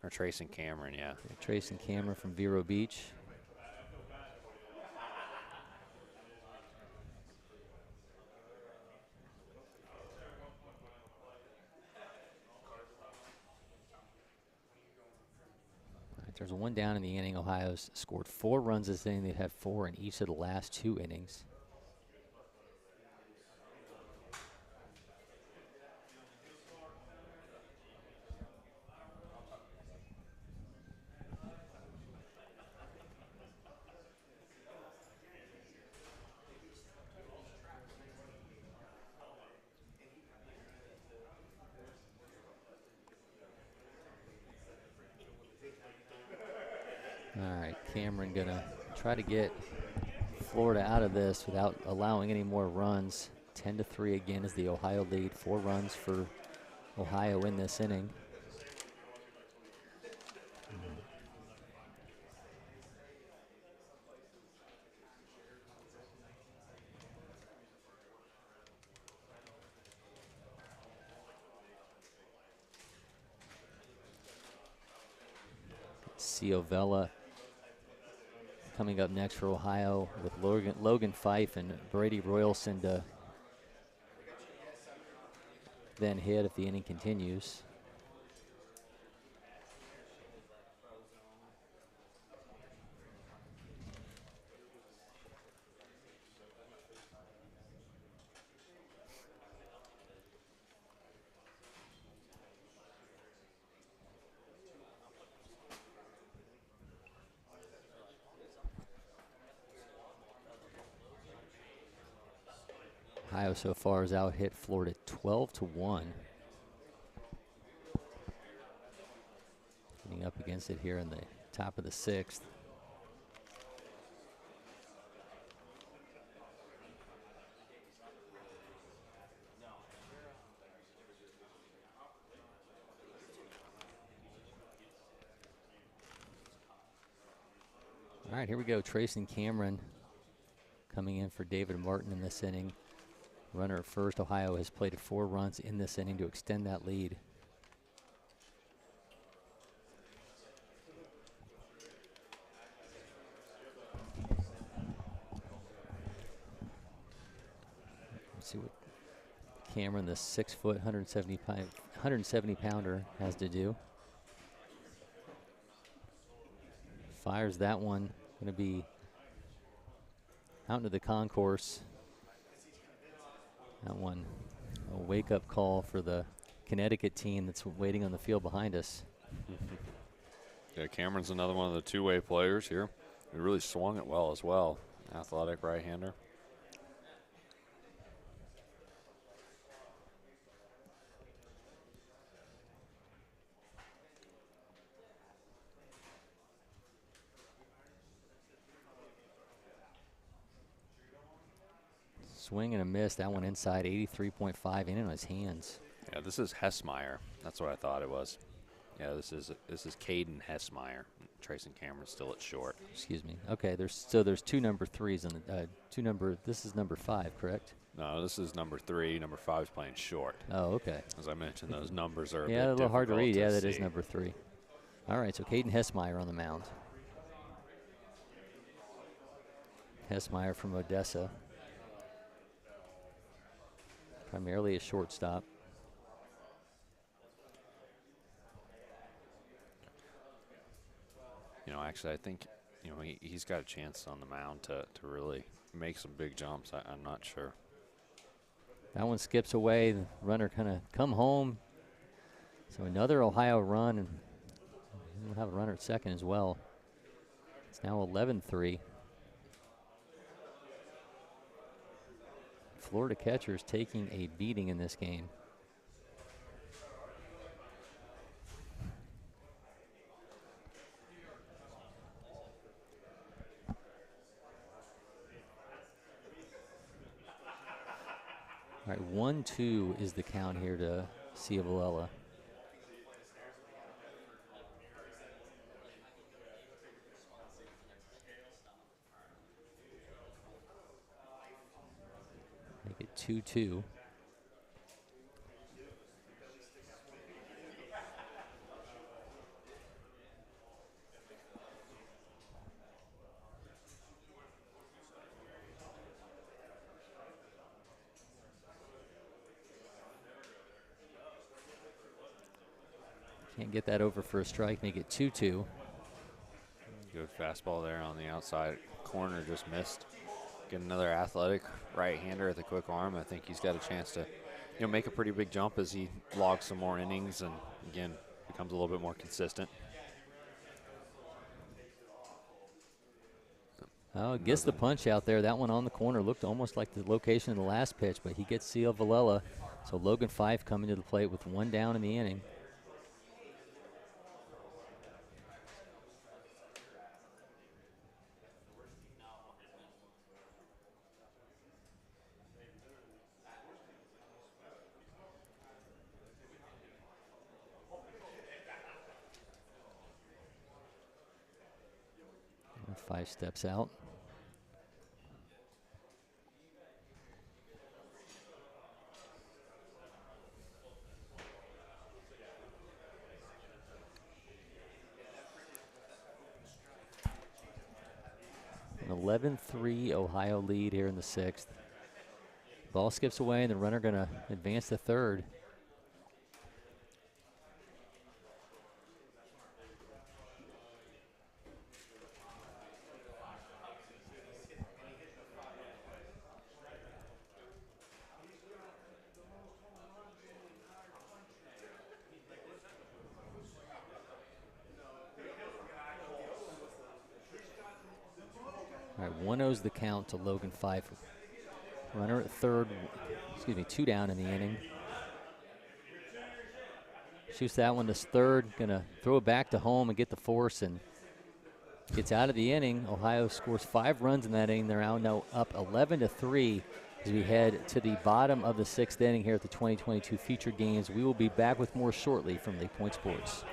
Or Trayson Cameron, yeah. Trayson Cameron from Vero Beach. There's one down in the inning. Ohio's scored 4 runs this inning. They've had 4 in each of the last 2 innings. All right, Cameron gonna try to get Florida out of this without allowing any more runs. 10-3 again is the Ohio lead. 4 runs for Ohio in this inning. Ciavella coming up next for Ohio with Logan Fife and Brady Royalson to then hit if the inning continues. Ohio so far has out-hit Florida 12-1. Getting up against it here in the top of the 6th. All right, here we go. Trayson Cameron coming in for David Martin in this inning. Runner at first. Ohio has plated 4 runs in this inning to extend that lead. Let's see what Cameron, the 6-foot, 170 pounder, has to do. Fires that one. Going to be out into the concourse. That one, a wake-up call for the Connecticut team that's waiting on the field behind us. Yeah, Cameron's another one of the two-way players here. He really swung it well as well. Athletic right-hander. Swing and a miss. That one inside, 83.5 in on his hands. Yeah, this is Hessmeyer. That's what I thought it was. Yeah, this is Caden Hessmeyer. Trayson Cameron still at short. Excuse me. Okay, there's two number 3s on the This is number 5, correct? No, this is number 3. Number 5 is playing short. Oh, okay. As I mentioned, those numbers are a little hard to read. Yeah, that is see. number 3. All right, so Caden Hessmeyer on the mound. Hessmeyer from Odessa. Primarily a shortstop. Actually, I think, he's got a chance on the mound to really make some big jumps. I'm not sure. That one skips away. The runner kind of come home. So another Ohio run, and we'll have a runner at second as well. It's now 11-3. Florida catchers taking a beating in this game. All right, 1-2 is the count here to Ciavalella. Make it 2-2. Can't get that over for a strike, make it 2-2. Good fastball there on the outside corner, just missed. Get another athletic right-hander at the quick arm. I think he's got a chance to, make a pretty big jump as he logs some more innings and, again, becomes a little bit more consistent. Oh, gets the punch out there. That one on the corner looked almost like the location of the last pitch, but he gets Ciavalella. So Logan Fife coming to the plate with one down in the inning. And Fife steps out. An 11-3 Ohio lead here in the 6th. Ball skips away, and the runner going to advance to third. All right, 1-0's the count to Logan Fife. Runner at third, two down in the inning. Shoots that one to third, gonna throw it back to home and get the force, and gets out of the inning. Ohio scores 5 runs in that inning. They're now up 11-3 as we head to the bottom of the 6th inning here at the 2022 featured games. We will be back with more shortly from LakePoint Sports.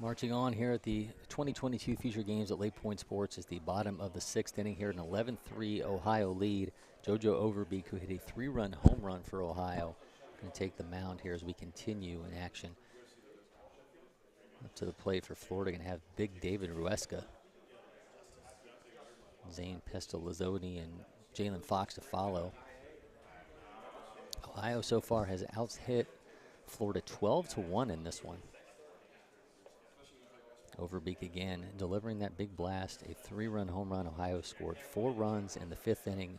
Marching on here at the 2022 Future Games at LakePoint Sports is the bottom of the 6th inning here, an 11-3 Ohio lead. JoJo Overbeek, who hit a 3-run home run for Ohio, going to take the mound here as we continue in action. Up to the plate for Florida, going to have big David Ruesca, Zane Pestalozzi, and Jalen Fox to follow. Ohio so far has out-hit Florida 12-1 in this one. Overbeek again, delivering that big blast, a 3-run home run. Ohio scored 4 runs in the 5th inning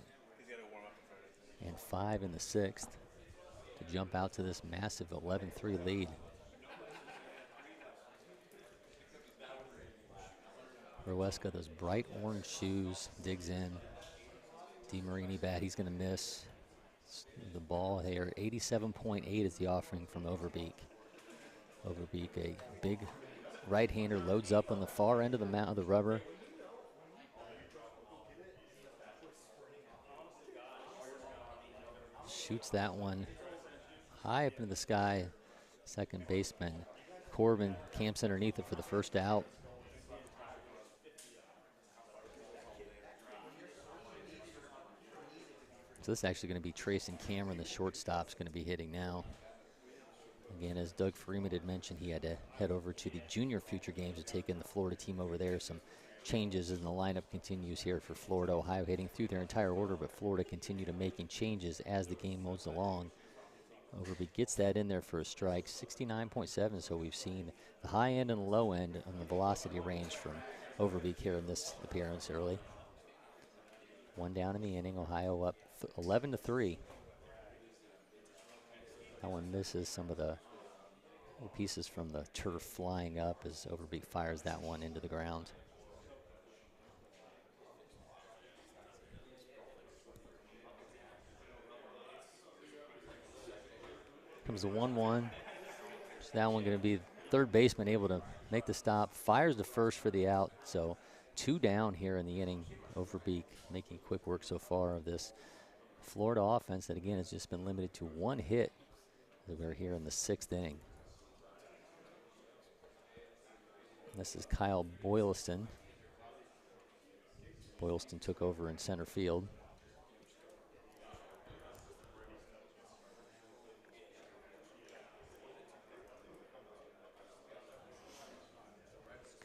and 5 in the 6th to jump out to this massive 11-3 lead. Ruesca, those bright orange shoes, digs in. DeMarini bat, he's going to miss the ball here. 87.8 is the offering from Overbeek. Overbeek, a big right-hander, loads up on the far end of the mound of the rubber. Shoots that one high up into the sky. Second baseman Corbin camps underneath it for the first out. So this is actually going to be Trayson Cameron, the shortstop's going to be hitting now. Again, as Doug Freeman had mentioned, he had to head over to the junior Future Games to take in the Florida team over there. Some changes in the lineup continues here for Florida. Ohio hitting through their entire order, but Florida continue to making changes as the game moves along. Overbeek gets that in there for a strike, 69.7, so we've seen the high end and the low end on the velocity range from Overbeek here in this appearance early. One down in the inning, Ohio up 11-3. That one misses some of the pieces from the turf flying up as Overbeek fires that one into the ground. Comes the 1-1. So that one going to be third baseman able to make the stop. Fires the first for the out. So 2 down here in the inning. Overbeek making quick work so far of this Florida offense that again has just been limited to 1 hit. We're here in the 6th inning. This is Kyle Boylston. Boylston took over in center field.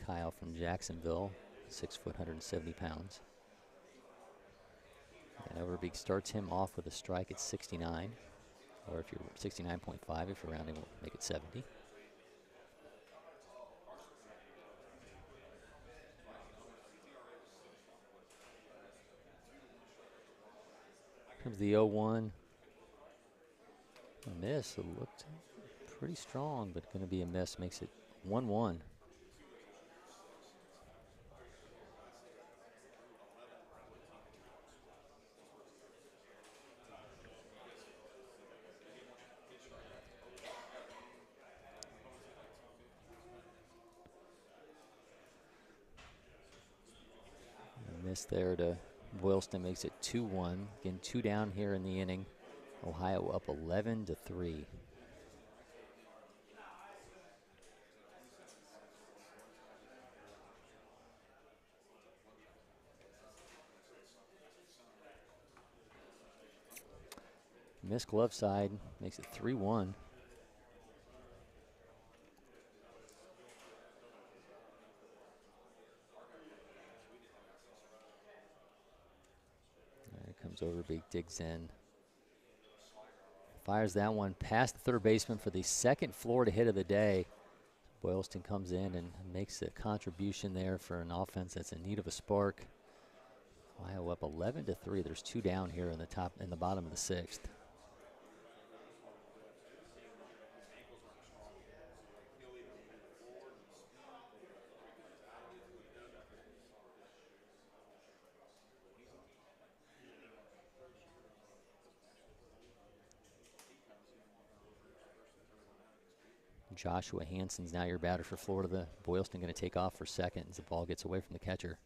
Kyle from Jacksonville, 6 foot, 170 pounds. And Overbeek starts him off with a strike at 69. Or if you're 69.5, if you're rounding, we'll make it 70. Comes the 0-1. A miss. It looked pretty strong, but going to be a miss. Makes it 1-1. Miss there to Boylston, makes it 2-1. Again, 2 down here in the inning. Ohio up 11-3. Missed glove side, makes it 3-1. Comes Overbeek, digs in. Fires that one past the third baseman for the second Florida hit of the day. Boylston comes in and makes a contribution there for an offense that's in need of a spark. Ohio up 11-3. There's 2 down here in the bottom of the 6th. Joshua Hanson's now your batter for Florida. Boylston going to take off for second as the ball gets away from the catcher.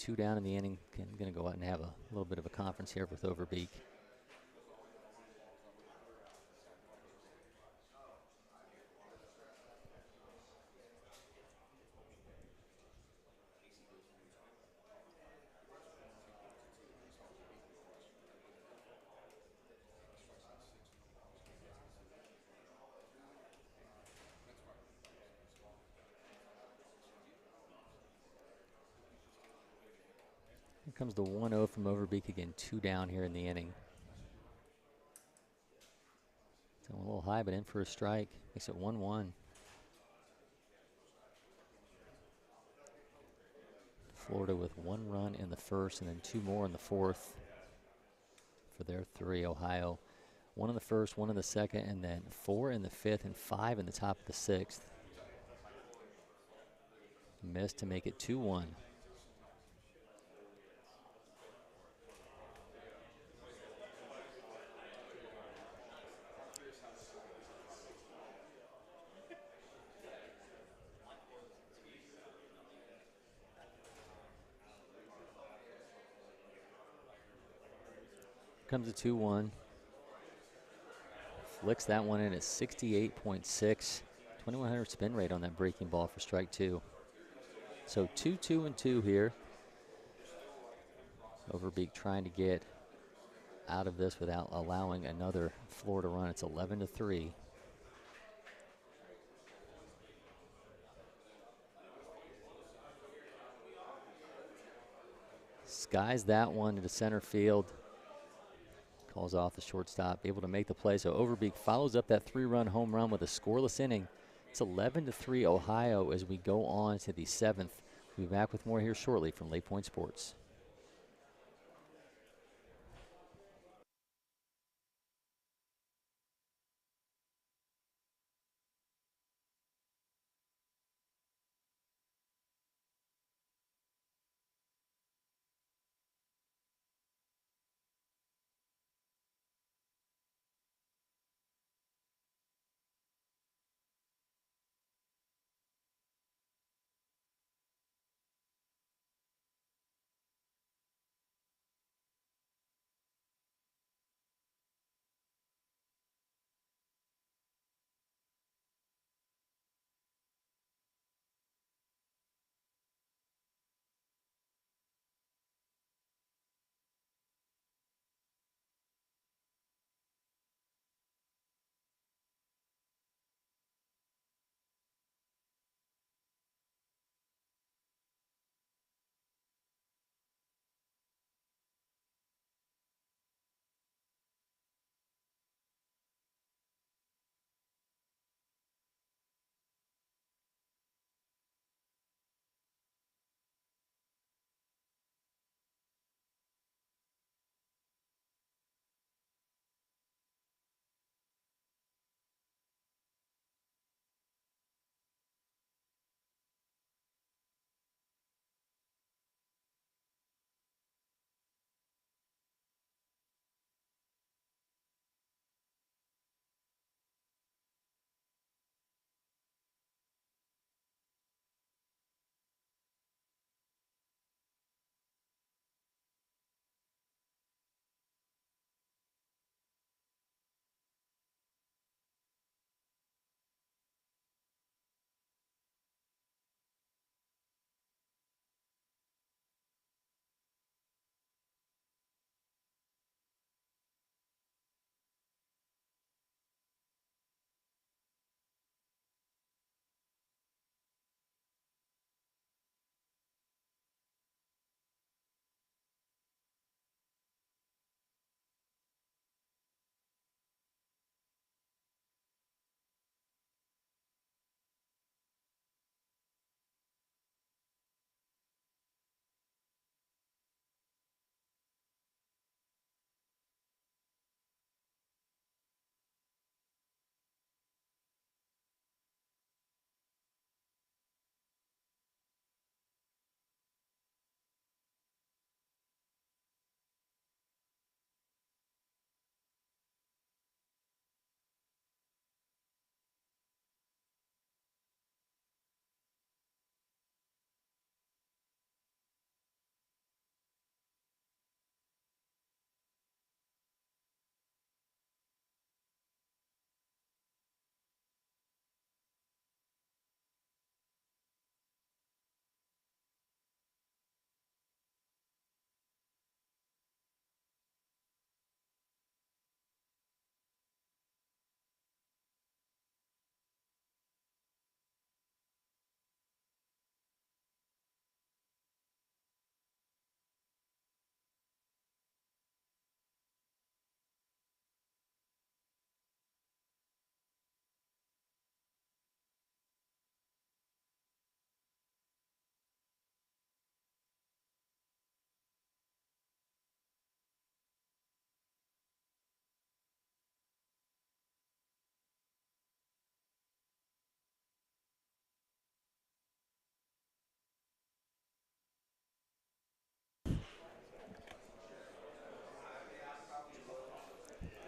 2 down in the inning. Going to go out and have a little bit of a conference here with Overbeek. Here comes the 1-0 from Overbeek again. 2 down here in the inning. So a little high, but in for a strike. Makes it 1-1. Florida with 1 run in the first and then 2 more in the fourth for their 3. Ohio 1 in the first, 1 in the second, and then 4 in the fifth and 5 in the top of the sixth. Missed to make it 2-1. Comes a 2-1. Flicks that one in at 68.6. 2100 spin rate on that breaking ball for strike 2. So 2-2-2 here. Overbeek trying to get out of this without allowing another Florida run. It's 11-3. Skies that one into center field. Calls off the shortstop, able to make the play. So Overbeek follows up that 3-run home run with a scoreless inning. It's 11-3 Ohio as we go on to the 7th. We'll be back with more here shortly from LakePoint Sports.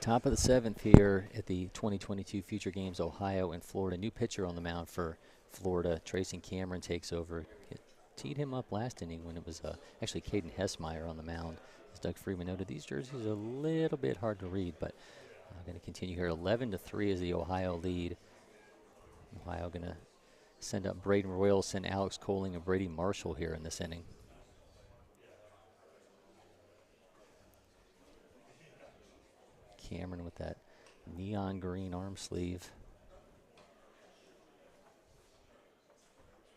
Top of the 7th here at the 2022 Future Games, Ohio and Florida. New pitcher on the mound for Florida. Tracy Cameron takes over. Teed him up last inning when it was actually Caden Hessmeyer on the mound. As Doug Freeman noted, these jerseys are a little bit hard to read, but going to continue here. 11-3 is the Ohio lead. Ohio going to send up Braden Royalson, Alex Coling, and Brady Marshall here in this inning. Cameron with that neon green arm sleeve.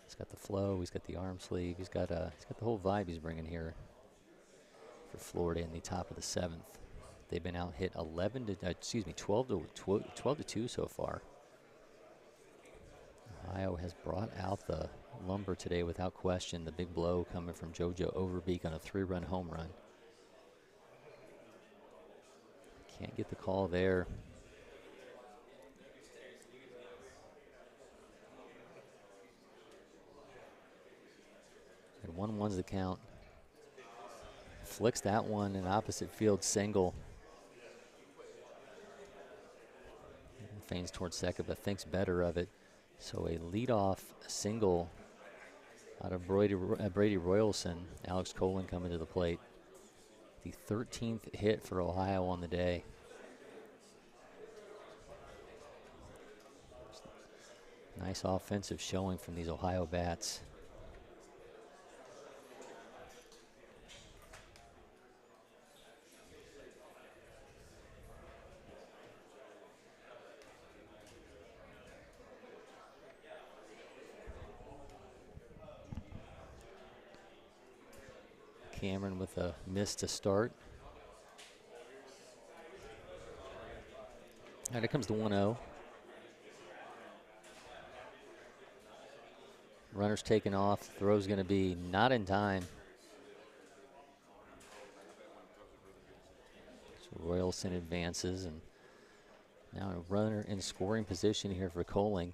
He's got the flow, he's got the arm sleeve, he's got the whole vibe he's bringing here for Florida in the top of the 7th. They've been out hit 12 to 2 so far. Ohio has brought out the lumber today without question. The big blow coming from JoJo Overbeek on a 3-run home run. Can't get the call there. And 1-1's the count. Flicks that one in opposite field single. Feigns towards second, but thinks better of it. So a leadoff single out of Brady Royalson. Alex Colen coming to the plate. The 13th hit for Ohio on the day. Nice offensive showing from these Ohio bats. Cameron with a miss to start. And it comes to 1-0. Runner's taken off. Throw's going to be not in time. So Royalson advances, and now a runner in scoring position here for Coling.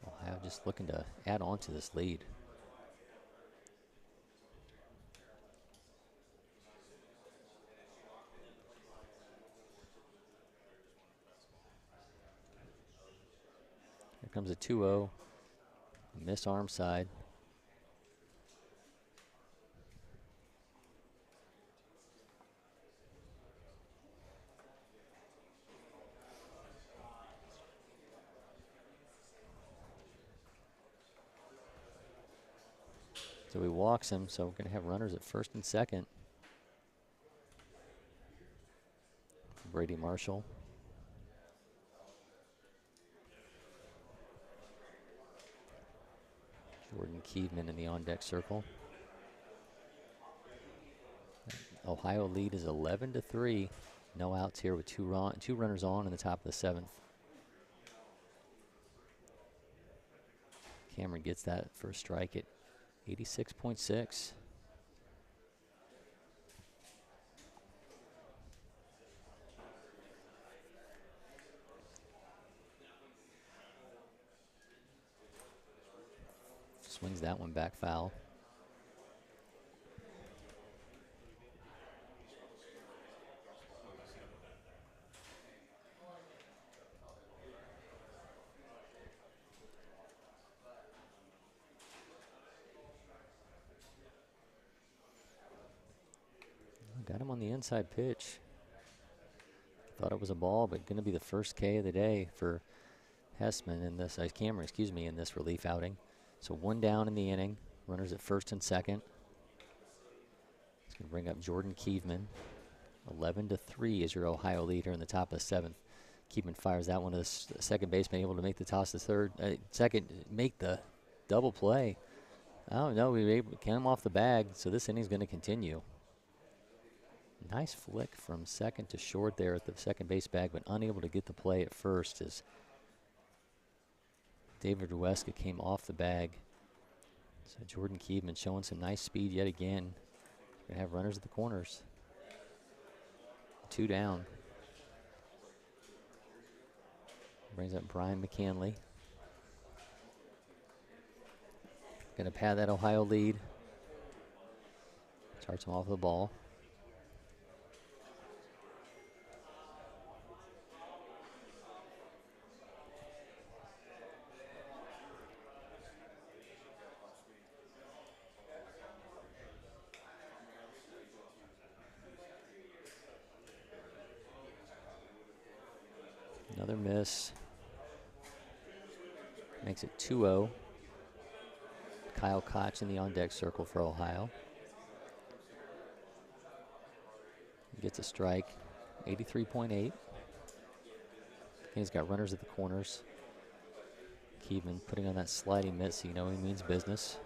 Ohio just looking to add on to this lead. Here comes a 2-0. Miss arm side. So he walks him, so we're going to have runners at first and second. Brady Marshall. Jordan Keevman in the on-deck circle. Ohio lead is 11-3. No outs here with two runners on in the top of the 7th. Cameron gets that first strike at 86.6. Swings that one back foul. Got him on the inside pitch. Thought it was a ball, but going to be the first K of the day for Hessman in this, Cameron, excuse me, in this relief outing. So 1 down in the inning. Runners at first and second. It's going to bring up Jordan Keevman. 11-3 is your Ohio leader in the top of the 7th. Keevman fires that one to the second baseman, able to make the toss to third. Second, make the double play. Oh, no, we were able to count him off the bag, so this inning's going to continue. Nice flick from second to short there at the second base bag, but unable to get the play at first as David Rueska came off the bag. So Jordan Keevman showing some nice speed yet again. Going to have runners at the corners. 2 down. Brings up Brian McCanley. Going to pad that Ohio lead. Starts him off the ball. Another miss. Makes it 2-0. Kyle Koch in the on-deck circle for Ohio. Gets a strike, 83.8. He's got runners at the corners. Keevan putting on that sliding mitt so you know he means business.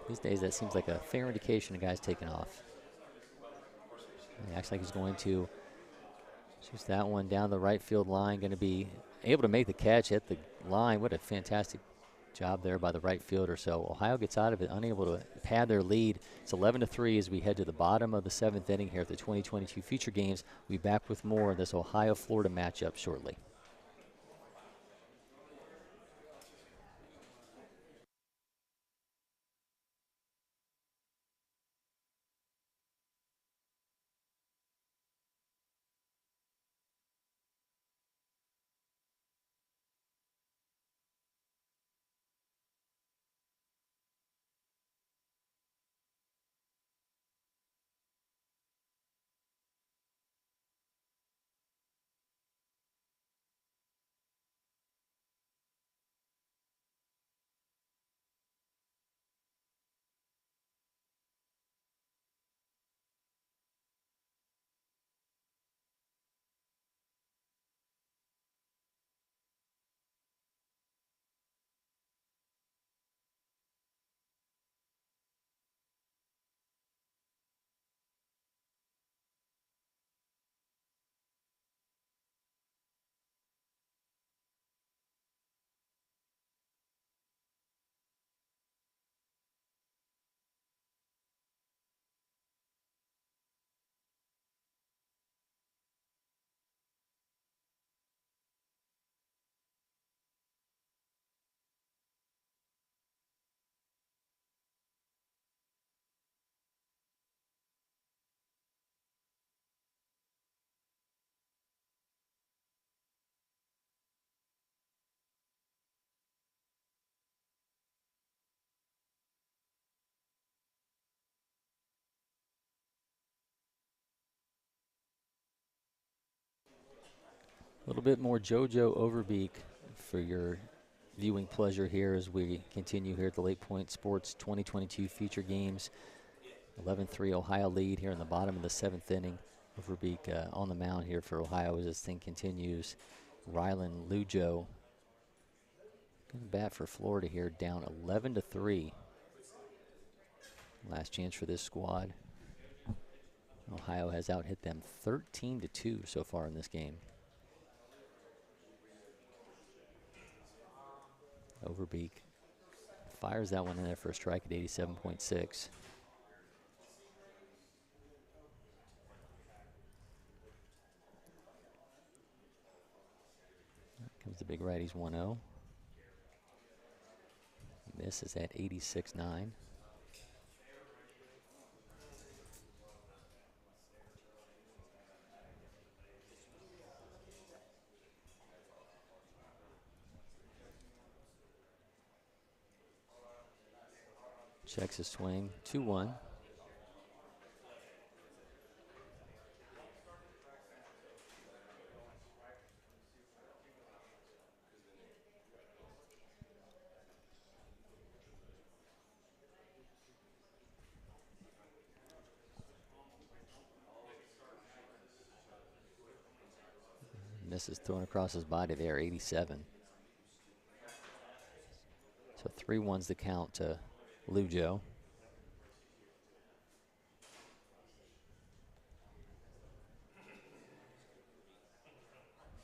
These days that seems like a fair indication a guy's taking off. He acts like he's going to shoots that one down the right field line, going to be able to make the catch at the line. What a fantastic job there by the right fielder. So Ohio gets out of it, unable to pad their lead. It's 11-3 as we head to the bottom of the 7th inning here at the 2022 Future Games. We'll be back with more of this Ohio-Florida matchup shortly. A little bit more JoJo Overbeek for your viewing pleasure here as we continue here at the LakePoint Sports 2022 Future Games. 11-3 Ohio lead here in the bottom of the 7th inning. Overbeek on the mound here for Ohio as this thing continues. Rylan Lujo going bat for Florida here, down 11-3. Last chance for this squad. Ohio has out-hit them 13-2 so far in this game. Overbeek fires that one in there for a strike at 87.6. Comes the big righties 1-0. Misses at 86.9. Checks his swing, 2-1. Misses thrown across his body there, 87. So 3-1's the count to Lujo.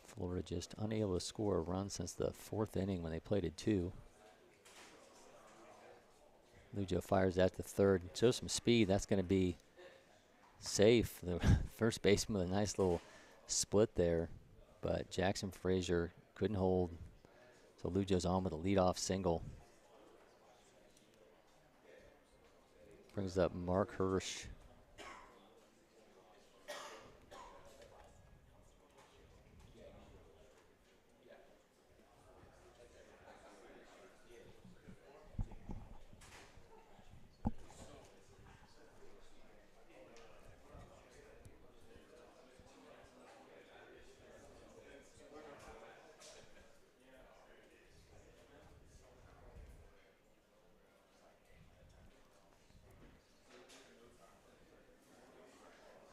Florida just unable to score a run since the 4th inning when they played at 2. Lujo fires at the third. Shows some speed. That's going to be safe. The first baseman with a nice little split there. But Jackson Frazier couldn't hold. So Lujo's on with a leadoff single. Brings up Mark Hirsch.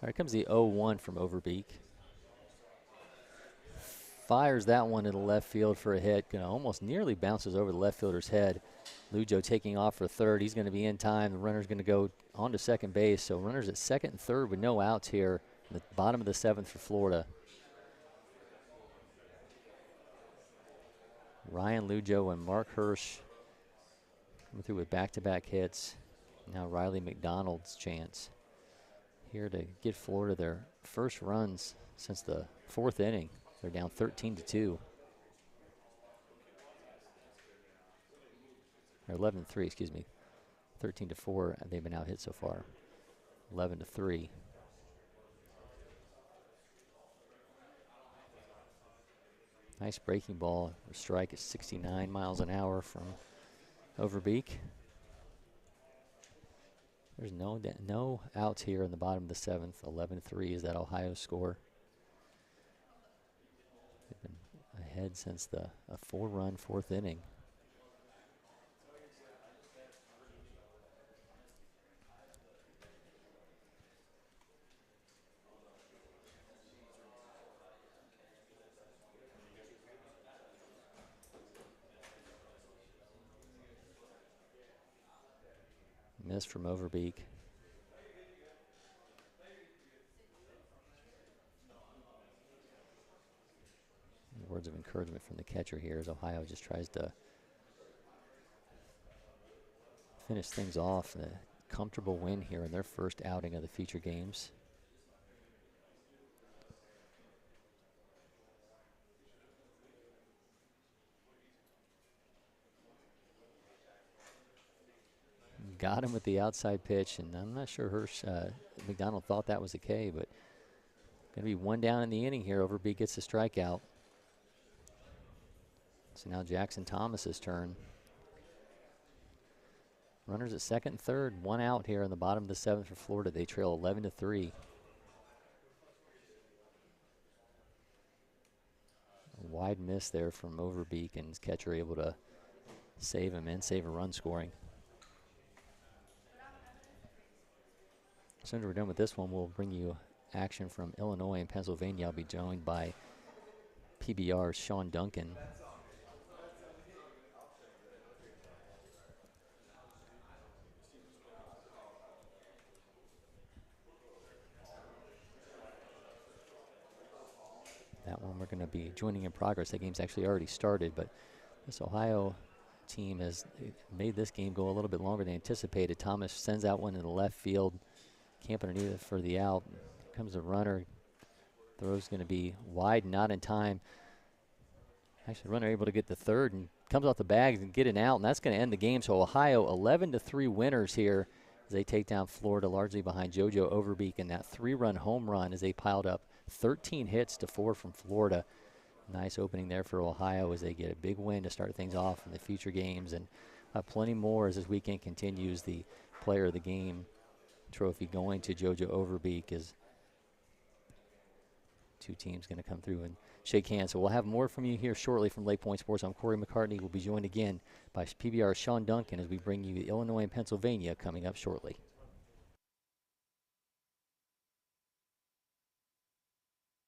Here comes the 0-1 from Overbeek. Fires that one to the left field for a hit. Almost nearly bounces over the left fielder's head. Lujo taking off for third. He's going to be in time. The runner's going to go on to second base. So runners at second and third with no outs here in the bottom of the seventh for Florida. Ryan Lujo and Mark Hirsch coming through with back-to-back hits. Now Riley McDonald's chance here to get Florida their first runs since the fourth inning. They're down 13-2. Or 11-3, excuse me. 13-4, and they've been out hit so far. 11-3. Nice breaking ball. Strike is 69 miles an hour from Overbeek. There's no outs here in the bottom of the seventh. 11-3 is that Ohio score. They've been ahead since a 4-run fourth inning. Miss from Overbeek. Words of encouragement from the catcher here as Ohio just tries to finish things off. A comfortable win here in their first outing of the feature games. Got him with the outside pitch, and I'm not sure McDonald thought that was the K, but going to be one down in the inning here. Overbeek gets the strikeout. So now Jackson Thomas's turn. Runners at second and third, one out here in the bottom of the seventh for Florida. They trail 11-3. A wide miss there from Overbeek, and his catcher able to save him and save a run scoring. As soon as we're done with this one, we'll bring you action from Illinois and Pennsylvania. I'll be joined by PBR's Sean Duncan. That one we're going to be joining in progress. That game's actually already started, but this Ohio team has made this game go a little bit longer than anticipated. Thomas sends out one in the left field. Camp underneath it for the out. Comes a runner. Throw's going to be wide, not in time. Actually, the runner able to get the third and comes off the bags and get an out, and that's going to end the game. So Ohio 11-3 winners here as they take down Florida, largely behind JoJo Overbeek in that 3-run home run as they piled up 13 hits to 4 from Florida. Nice opening there for Ohio as they get a big win to start things off in the future games, and plenty more as this weekend continues. The player of the game trophy going to JoJo Overbeek as two teams going to come through and shake hands. So we'll have more from you here shortly from LakePoint Sports. I'm Cory McCartney. We'll be joined again by PBR's Sean Duncan as we bring you Illinois and Pennsylvania coming up shortly.